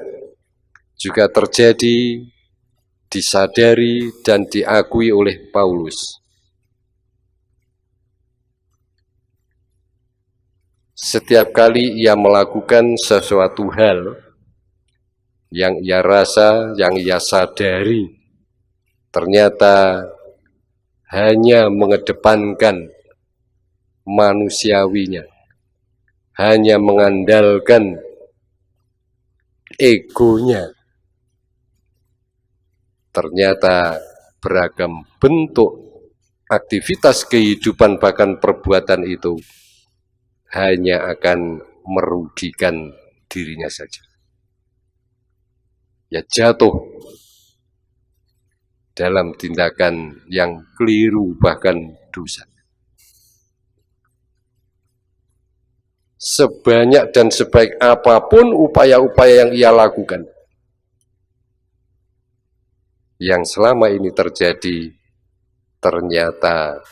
juga terjadi, disadari dan diakui oleh Paulus. Setiap kali ia melakukan sesuatu hal yang ia rasa, yang ia sadari ternyata hanya mengedepankan manusiawinya, hanya mengandalkan egonya, ternyata beragam bentuk aktivitas kehidupan bahkan perbuatan itu hanya akan merugikan dirinya saja. Ya jatuh dalam tindakan yang keliru bahkan dosa. Sebanyak dan sebaik apapun upaya-upaya yang ia lakukan, yang selama ini terjadi ternyata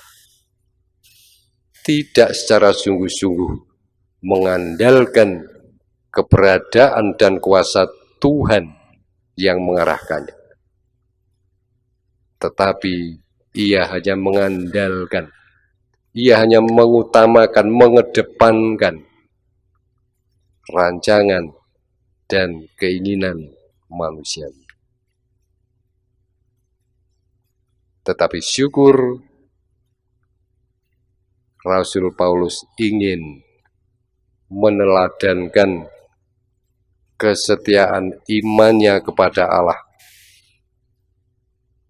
tidak secara sungguh-sungguh mengandalkan keberadaan dan kuasa Tuhan yang mengarahkannya. Tetapi ia hanya mengandalkan, ia hanya mengutamakan, mengedepankan rancangan dan keinginan manusia. Tetapi syukur Rasul Paulus ingin meneladankan kesetiaan imannya kepada Allah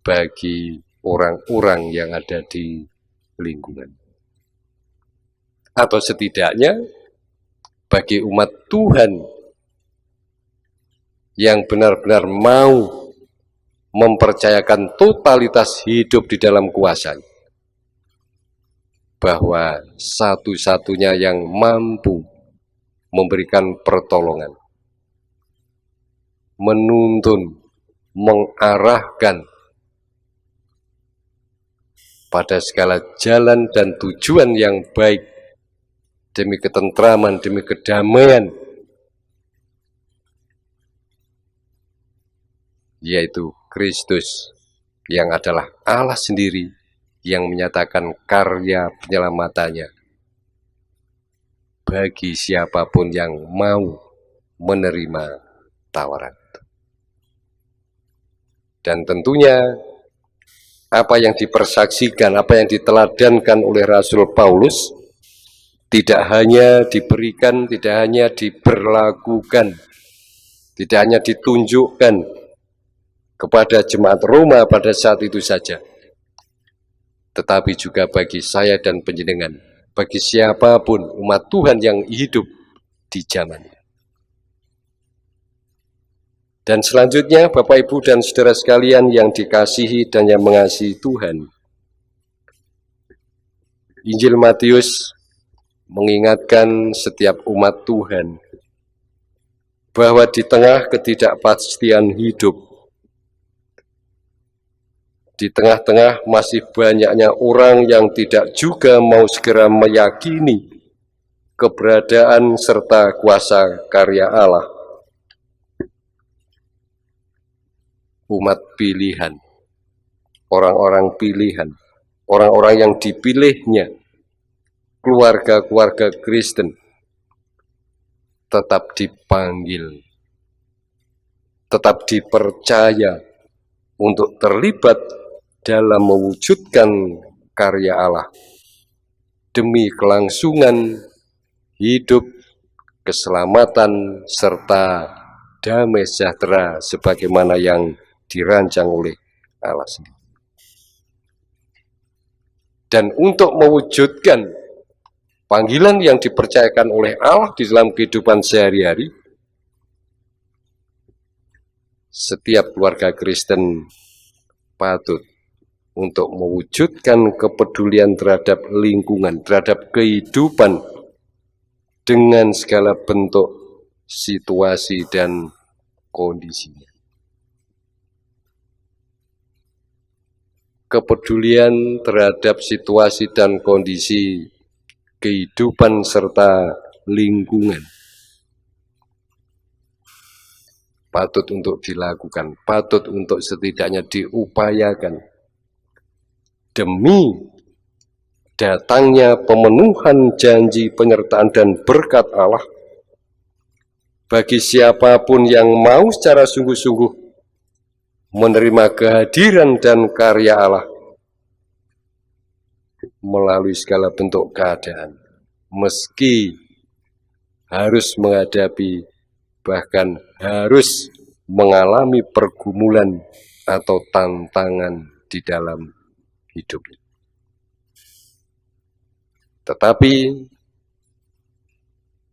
bagi orang-orang yang ada di lingkungan. atau setidaknya bagi umat Tuhan yang benar-benar mau mempercayakan totalitas hidup di dalam kuasa, bahwa satu-satunya yang mampu memberikan pertolongan, menuntun, mengarahkan pada segala jalan dan tujuan yang baik demi ketentraman, demi kedamaian, yaitu Kristus yang adalah Allah sendiri yang menyatakan karya penyelamatannya bagi siapapun yang mau menerima tawaran. Dan tentunya apa yang dipersaksikan, apa yang diteladankan oleh Rasul Paulus tidak hanya diberikan, tidak hanya diberlakukan, tidak hanya ditunjukkan kepada jemaat Roma pada saat itu saja, tetapi juga bagi saya dan panjenengan, bagi siapapun umat Tuhan yang hidup di zaman ini. Dan selanjutnya, Bapak, Ibu, dan saudara sekalian yang dikasihi dan yang mengasihi Tuhan, Injil Matius mengingatkan setiap umat Tuhan bahwa di tengah ketidakpastian hidup, di tengah-tengah masih banyaknya orang yang tidak juga mau segera meyakini keberadaan serta kuasa karya Allah, umat pilihan, orang-orang pilihan, orang-orang yang dipilihnya, keluarga-keluarga Kristen, tetap dipanggil, tetap dipercaya untuk terlibat dalam mewujudkan karya Allah demi kelangsungan hidup, keselamatan, serta damai sejahtera sebagaimana yang dirancang oleh Allah sendiri. Dan untuk mewujudkan panggilan yang dipercayakan oleh Allah di dalam kehidupan sehari-hari, setiap keluarga Kristen patut untuk mewujudkan kepedulian terhadap lingkungan, terhadap kehidupan dengan segala bentuk situasi dan kondisinya. Kepedulian terhadap situasi dan kondisi kehidupan serta lingkungan patut untuk dilakukan, patut untuk setidaknya diupayakan demi datangnya pemenuhan janji penyertaan dan berkat Allah bagi siapapun yang mau secara sungguh-sungguh menerima kehadiran dan karya Allah melalui segala bentuk keadaan, meski harus menghadapi, bahkan harus mengalami pergumulan atau tantangan di dalam hidupnya. Tetapi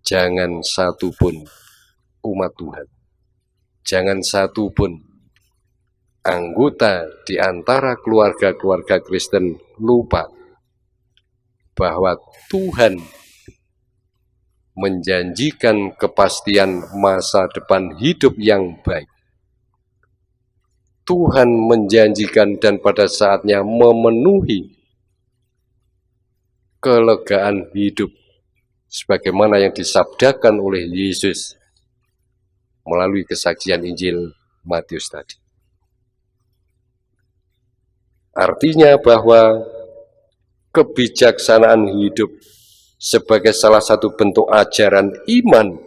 jangan satupun umat Tuhan, jangan satupun anggota di antara keluarga-keluarga Kristen lupa bahwa Tuhan menjanjikan kepastian masa depan hidup yang baik. Tuhan menjanjikan dan pada saatnya memenuhi kelegaan hidup sebagaimana yang disabdakan oleh Yesus melalui kesaksian Injil Matius tadi. Artinya bahwa kebijaksanaan hidup sebagai salah satu bentuk ajaran iman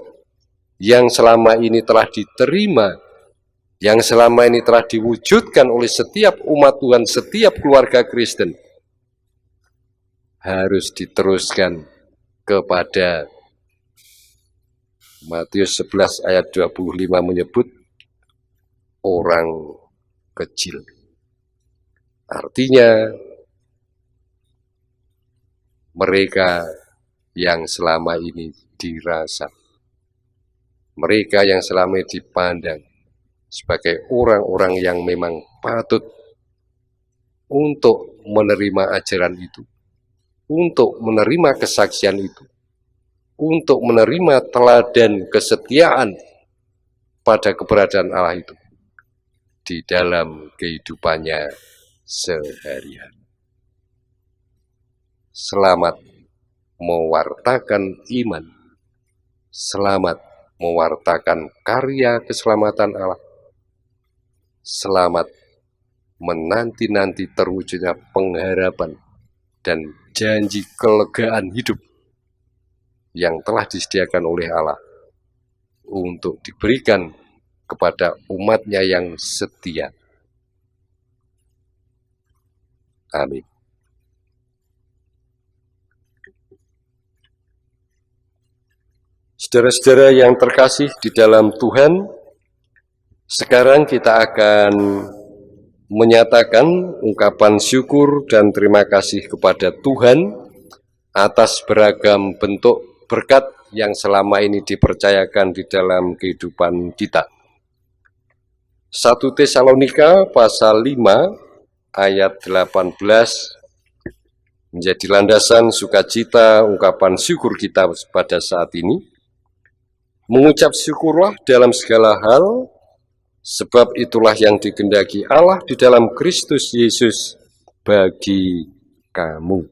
yang selama ini telah diterima, yang selama ini telah diwujudkan oleh setiap umat Tuhan, setiap keluarga Kristen, harus diteruskan kepada Matius 11 ayat 25 menyebut orang kecil. Artinya mereka yang selama ini dirasa. Mereka yang selama ini dipandang sebagai orang-orang yang memang patut untuk menerima ajaran itu, untuk menerima kesaksian itu, untuk menerima teladan kesetiaan pada keberadaan Allah itu di dalam kehidupannya sehari-hari. Selamat mewartakan iman, selamat mewartakan karya keselamatan Allah, selamat menanti-nanti terwujudnya pengharapan dan janji kelegaan hidup yang telah disediakan oleh Allah untuk diberikan kepada umatnya yang setia. Amin. Saudara-saudara yang terkasih di dalam Tuhan, sekarang kita akan menyatakan ungkapan syukur dan terima kasih kepada Tuhan atas beragam bentuk berkat yang selama ini dipercayakan di dalam kehidupan kita. 1 Tesalonika pasal 5 ayat 18 menjadi landasan sukacita ungkapan syukur kita pada saat ini. Mengucap syukurlah dalam segala hal, sebab itulah yang dikehendaki Allah di dalam Kristus Yesus bagi kamu.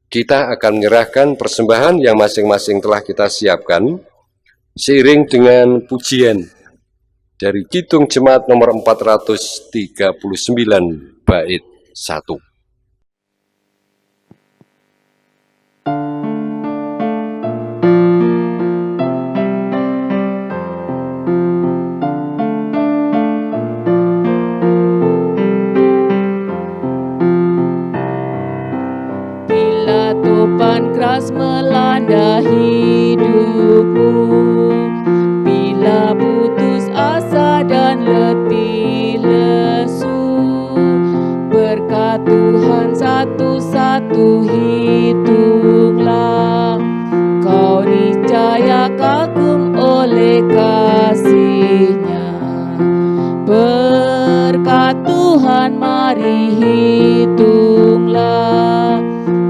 Kita akan menyerahkan persembahan yang masing-masing telah kita siapkan, seiring dengan pujian dari Kidung Jemaat nomor 439 bait 1. Bila topan keras melanda hidupmu, bila putus asa dan letih lesu, berkat Tuhan satu-satu hitunglah, kau niscaya kagum oleh kasih-Nya. Berkat Tuhan mari hitunglah,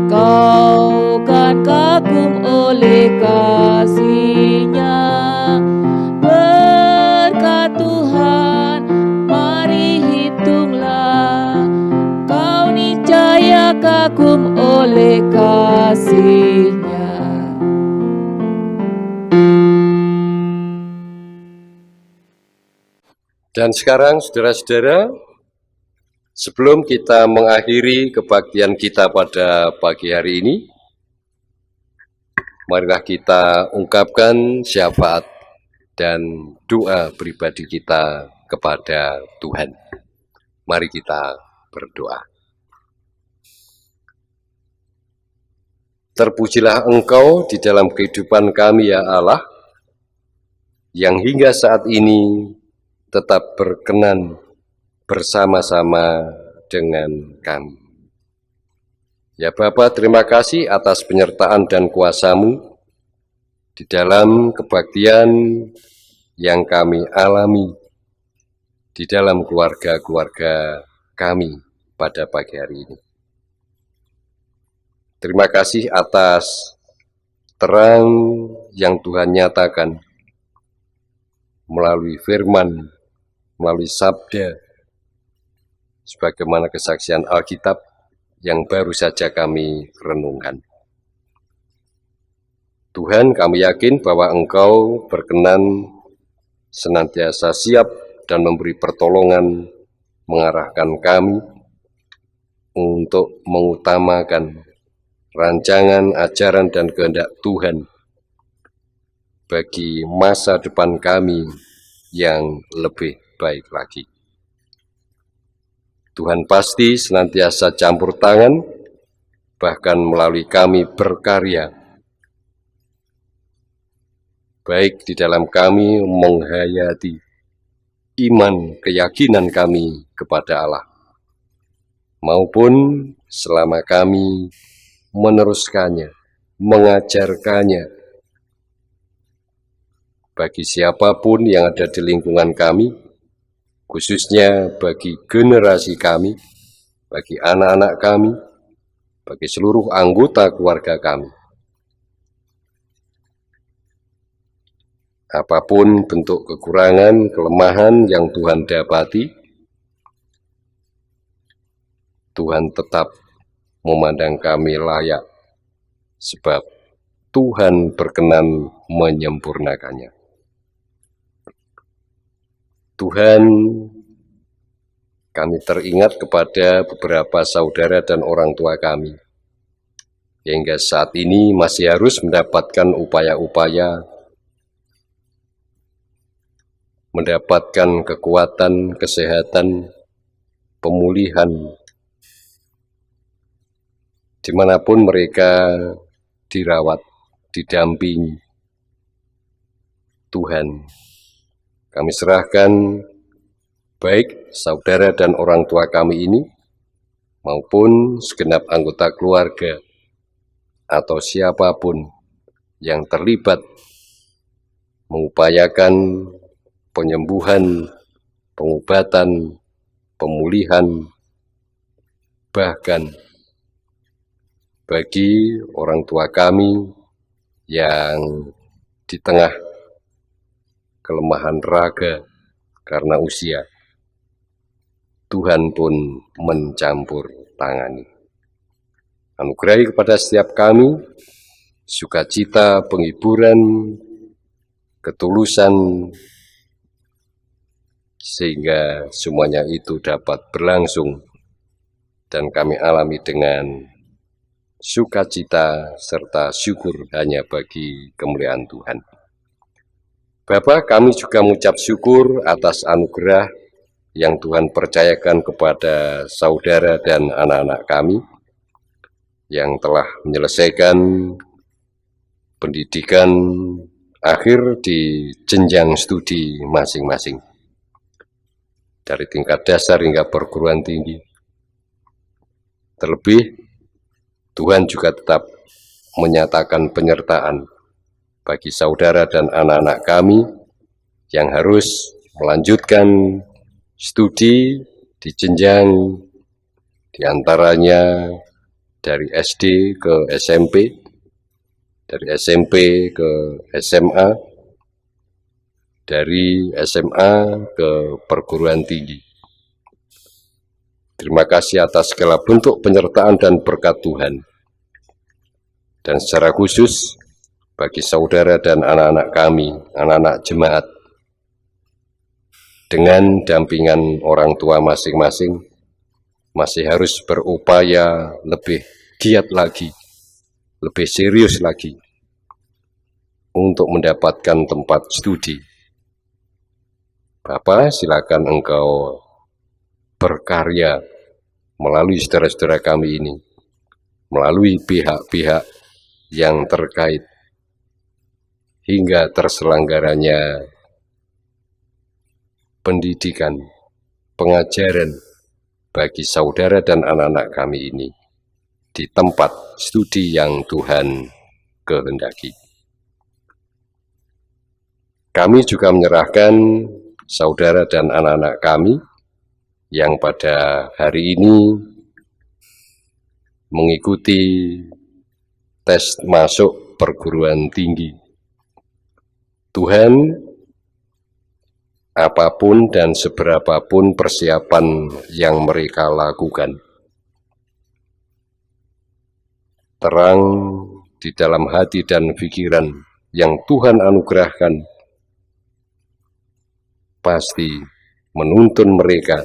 kau kan kagum oleh kasih-Nya. Berkat Tuhan mari hitunglah, kau niscaya kagum oleh kasih-Nya. Dan sekarang saudara-saudara, sebelum kita mengakhiri kebaktian kita pada pagi hari ini, marilah kita ungkapkan syafaat dan doa pribadi kita kepada Tuhan. Mari kita berdoa. Terpujilah Engkau di dalam kehidupan kami ya Allah, yang hingga saat ini tetap berkenan bersama-sama dengan kami. Ya Bapa, terima kasih atas penyertaan dan kuasa-Mu di dalam kebaktian yang kami alami di dalam keluarga-keluarga kami pada pagi hari ini. Terima kasih atas terang yang Tuhan nyatakan melalui firman, melalui sabda, sebagaimana kesaksian Alkitab yang baru saja kami renungkan. Tuhan, kami yakin bahwa Engkau berkenan senantiasa siap dan memberi pertolongan mengarahkan kami untuk mengutamakan rancangan, ajaran, dan kehendak Tuhan bagi masa depan kami yang lebih baik lagi. Tuhan pasti senantiasa campur tangan, bahkan melalui kami berkarya, baik di dalam kami menghayati iman keyakinan kami kepada Allah, maupun selama kami meneruskannya mengajarkannya bagi siapapun yang ada di lingkungan kami, khususnya bagi generasi kami, bagi anak-anak kami, bagi seluruh anggota keluarga kami. Apapun bentuk kekurangan, kelemahan yang Tuhan dapati, Tuhan tetap memandang kami layak, sebab Tuhan berkenan menyempurnakannya. Tuhan, kami teringat kepada beberapa saudara dan orang tua kami, yang hingga saat ini masih harus mendapatkan upaya-upaya, mendapatkan kekuatan, kesehatan, pemulihan, dimanapun mereka dirawat, didampingi. Tuhan, kami serahkan baik saudara dan orang tua kami ini, maupun segenap anggota keluarga, atau siapapun yang terlibat mengupayakan penyembuhan, pengobatan, pemulihan, bahkan bagi orang tua kami yang di tengah kelemahan raga karena usia, Tuhan pun mencampur tangani. Anugerahi kepada setiap kami sukacita, penghiburan, ketulusan, sehingga semuanya itu dapat berlangsung dan kami alami dengan sukacita serta syukur hanya bagi kemuliaan Tuhan. Bapa, kami juga mengucap syukur atas anugerah yang Tuhan percayakan kepada saudara dan anak-anak kami yang telah menyelesaikan pendidikan akhir di jenjang studi masing-masing, dari tingkat dasar hingga perguruan tinggi. Terlebih, Tuhan juga tetap menyatakan penyertaan bagi saudara dan anak-anak kami yang harus melanjutkan studi di jenjang diantaranya dari SD ke SMP, dari SMP ke SMA, dari SMA ke perguruan tinggi. Terima kasih atas segala bentuk penyertaan dan berkat Tuhan. Dan secara khusus bagi saudara dan anak-anak kami, anak-anak jemaat, dengan dampingan orang tua masing-masing, masih harus berupaya lebih giat lagi, lebih serius lagi, untuk mendapatkan tempat studi. Bapak, silakan engkau berkarya melalui saudara-saudara kami ini, melalui pihak-pihak yang terkait, hingga terselenggaranya pendidikan, pengajaran bagi saudara dan anak-anak kami ini di tempat studi yang Tuhan kehendaki. Kami juga menyerahkan saudara dan anak-anak kami yang pada hari ini mengikuti tes masuk perguruan tinggi. Tuhan, apapun dan seberapapun persiapan yang mereka lakukan, terang di dalam hati dan pikiran yang Tuhan anugerahkan, pasti menuntun mereka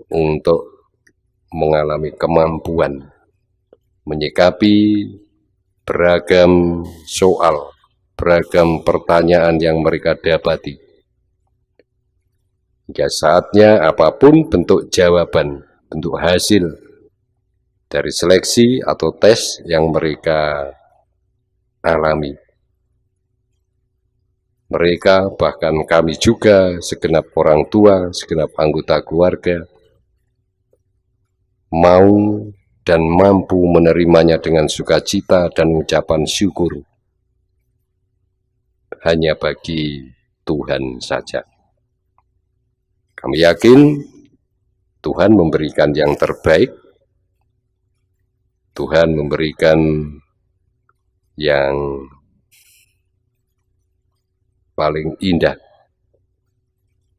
untuk mengalami kemampuan menyikapi beragam soal, beragam pertanyaan yang mereka dapati. Hingga saatnya apapun bentuk jawaban, bentuk hasil dari seleksi atau tes yang mereka alami, mereka, bahkan kami juga, segenap orang tua, segenap anggota keluarga, mau dan mampu menerimanya dengan sukacita dan ucapan syukur hanya bagi Tuhan saja. Kami yakin Tuhan memberikan yang terbaik, Tuhan memberikan yang paling indah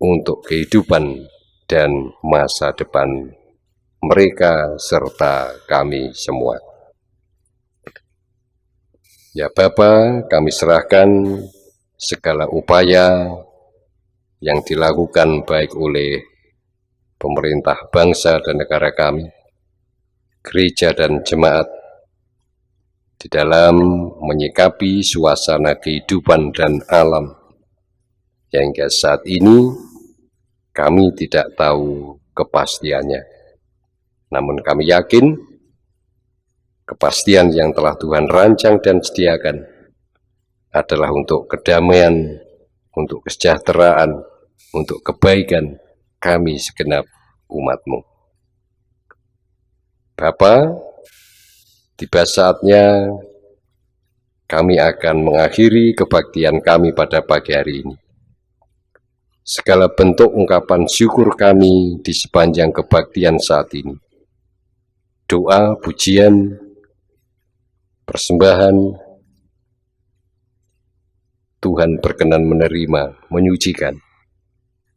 untuk kehidupan dan masa depan mereka serta kami semua. Ya Bapa, kami serahkan segala upaya yang dilakukan baik oleh pemerintah bangsa dan negara kami, gereja dan jemaat, di dalam menyikapi suasana kehidupan dan alam yang hingga saat ini kami tidak tahu kepastiannya. Namun kami yakin kepastian yang telah Tuhan rancang dan sediakan adalah untuk kedamaian, untuk kesejahteraan, untuk kebaikan kami segenap umat-Mu. Bapa, tiba saatnya kami akan mengakhiri kebaktian kami pada pagi hari ini. Segala bentuk ungkapan syukur kami di sepanjang kebaktian saat ini, doa, pujian, persembahan, Tuhan berkenan menerima, menyucikan,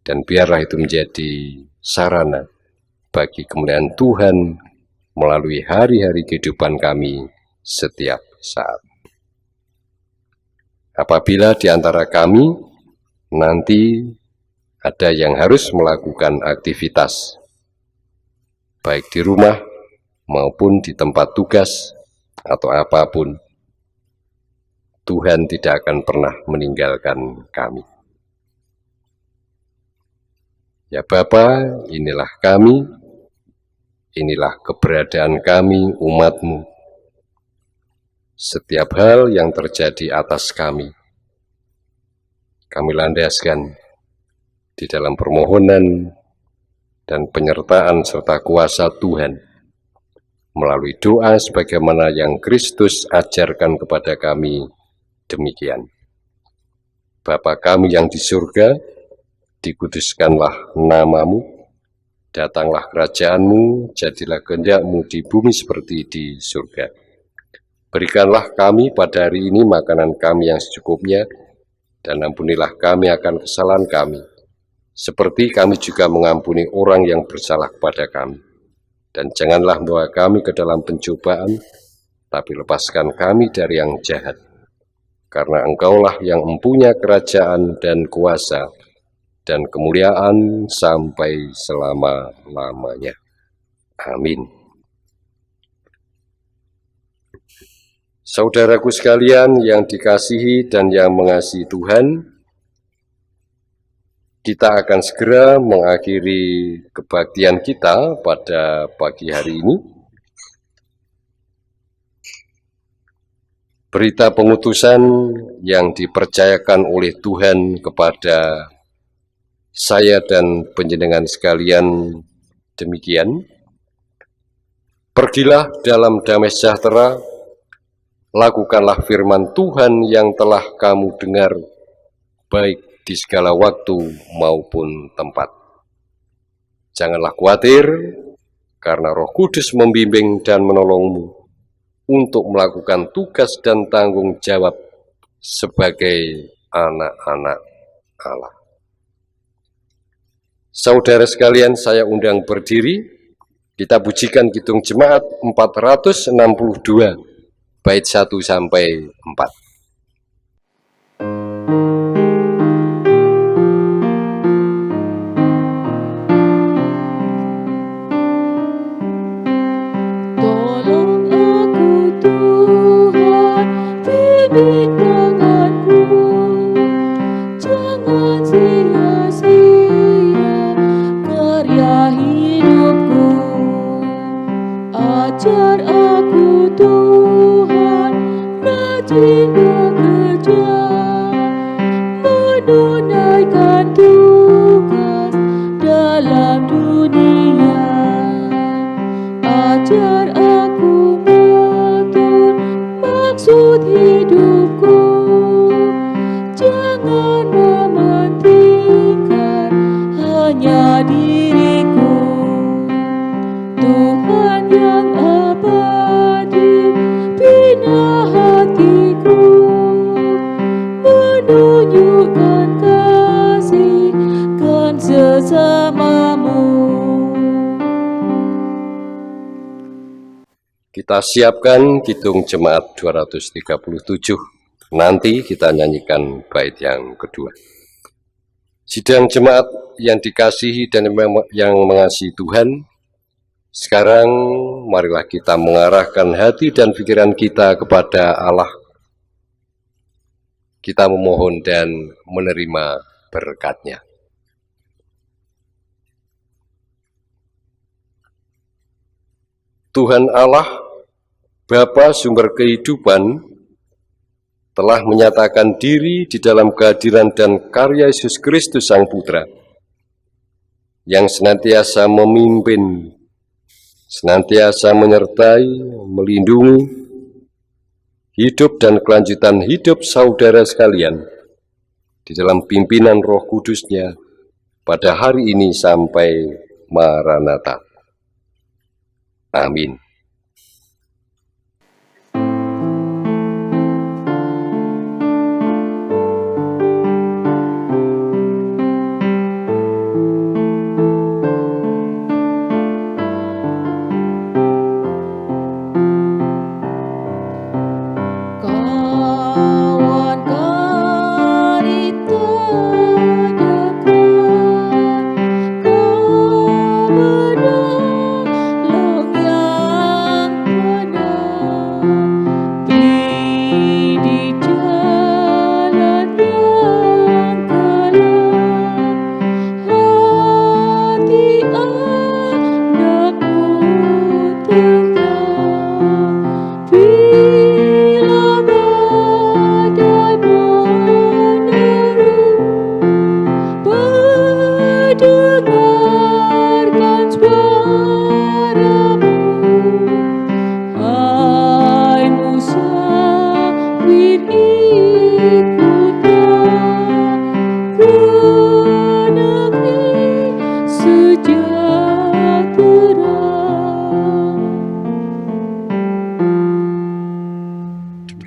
dan biarlah itu menjadi sarana bagi kemuliaan Tuhan melalui hari-hari kehidupan kami setiap saat. Apabila di antara kami nanti ada yang harus melakukan aktivitas, baik di rumah maupun di tempat tugas atau apapun, Tuhan tidak akan pernah meninggalkan kami. Ya Bapa, inilah kami, inilah keberadaan kami, umat-Mu. Setiap hal yang terjadi atas kami landaskan di dalam permohonan dan penyertaan serta kuasa Tuhan melalui doa sebagaimana yang Kristus ajarkan kepada kami demikian. Bapa kami yang di surga, dikuduskanlah nama-Mu, datanglah kerajaan-Mu, jadilah kehendak-Mu di bumi seperti di surga. Berikanlah kami pada hari ini makanan kami yang secukupnya, dan ampunilah kami akan kesalahan kami, seperti kami juga mengampuni orang yang bersalah kepada kami. Dan janganlah membawa kami ke dalam pencobaan, tapi lepaskan kami dari yang jahat. Karena Engkaulah yang mempunyai kerajaan dan kuasa dan kemuliaan sampai selama-lamanya. Amin. Saudaraku sekalian yang dikasihi dan yang mengasihi Tuhan, kita akan segera mengakhiri kebaktian kita pada pagi hari ini. Berita pengutusan yang dipercayakan oleh Tuhan kepada saya dan panjenengan sekalian demikian. Pergilah dalam damai sejahtera, lakukanlah firman Tuhan yang telah kamu dengar, baik di segala waktu maupun tempat. Janganlah khawatir, karena Roh Kudus membimbing dan menolongmu untuk melakukan tugas dan tanggung jawab sebagai anak-anak Allah. Saudara sekalian, saya undang berdiri. Kita pujikan Kidung Jemaat 462, bait 1 sampai 4. Tolong aku Tuhan, bimbing tanganku, jangan sia-sia karya hidupku. Ajar aku Tuhan, rajin bekerja, menunaikan tugas dalam dunia. Ajar aku Kita siapkan kidung jemaat 237. Nanti kita nyanyikan bait yang kedua. Sidang jemaat yang dikasihi dan yang mengasihi Tuhan, sekarang marilah kita mengarahkan hati dan pikiran kita kepada Allah. Kita memohon dan menerima berkat-Nya. Tuhan Allah, Bapa sumber kehidupan, telah menyatakan diri di dalam kehadiran dan karya Yesus Kristus Sang Putra, yang senantiasa memimpin, senantiasa menyertai, melindungi hidup dan kelanjutan hidup saudara sekalian di dalam pimpinan Roh Kudus-Nya pada hari ini sampai Maranatha. Amin.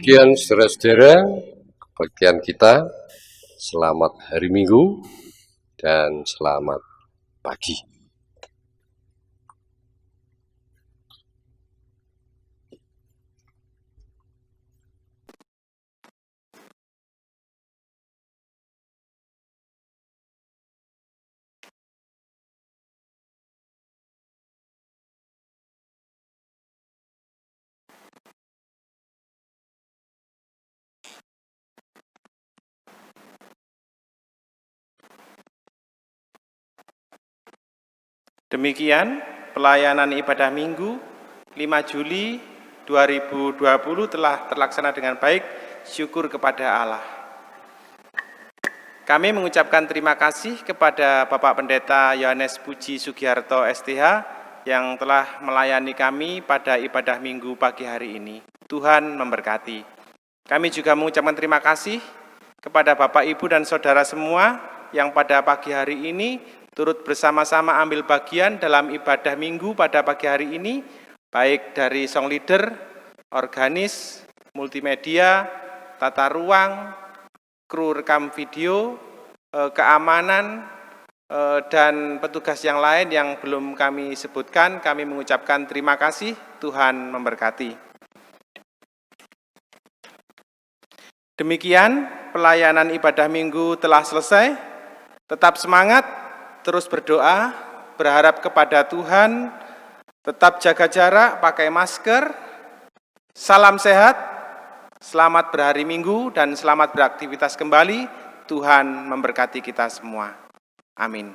Demikian saudara-saudara, kebaktian kita, selamat hari Minggu dan selamat pagi. Demikian pelayanan ibadah Minggu 5 Juli 2020 telah terlaksana dengan baik, syukur kepada Allah. Kami mengucapkan terima kasih kepada Bapak Pendeta Yohanes Puji Sugiharto STH yang telah melayani kami pada ibadah Minggu pagi hari ini. Tuhan memberkati. Kami juga mengucapkan terima kasih kepada Bapak, Ibu, dan Saudara semua yang pada pagi hari ini turut bersama-sama ambil bagian dalam ibadah Minggu pada pagi hari ini, baik dari song leader, organis, multimedia, tata ruang, kru rekam video, keamanan, dan petugas yang lain yang belum kami sebutkan. Kami mengucapkan terima kasih, Tuhan memberkati. Demikian pelayanan ibadah Minggu telah selesai. Tetap semangat, terus berdoa, berharap kepada Tuhan, tetap jaga jarak, pakai masker, salam sehat, selamat berhari Minggu, dan selamat beraktivitas kembali. Tuhan memberkati kita semua. Amin.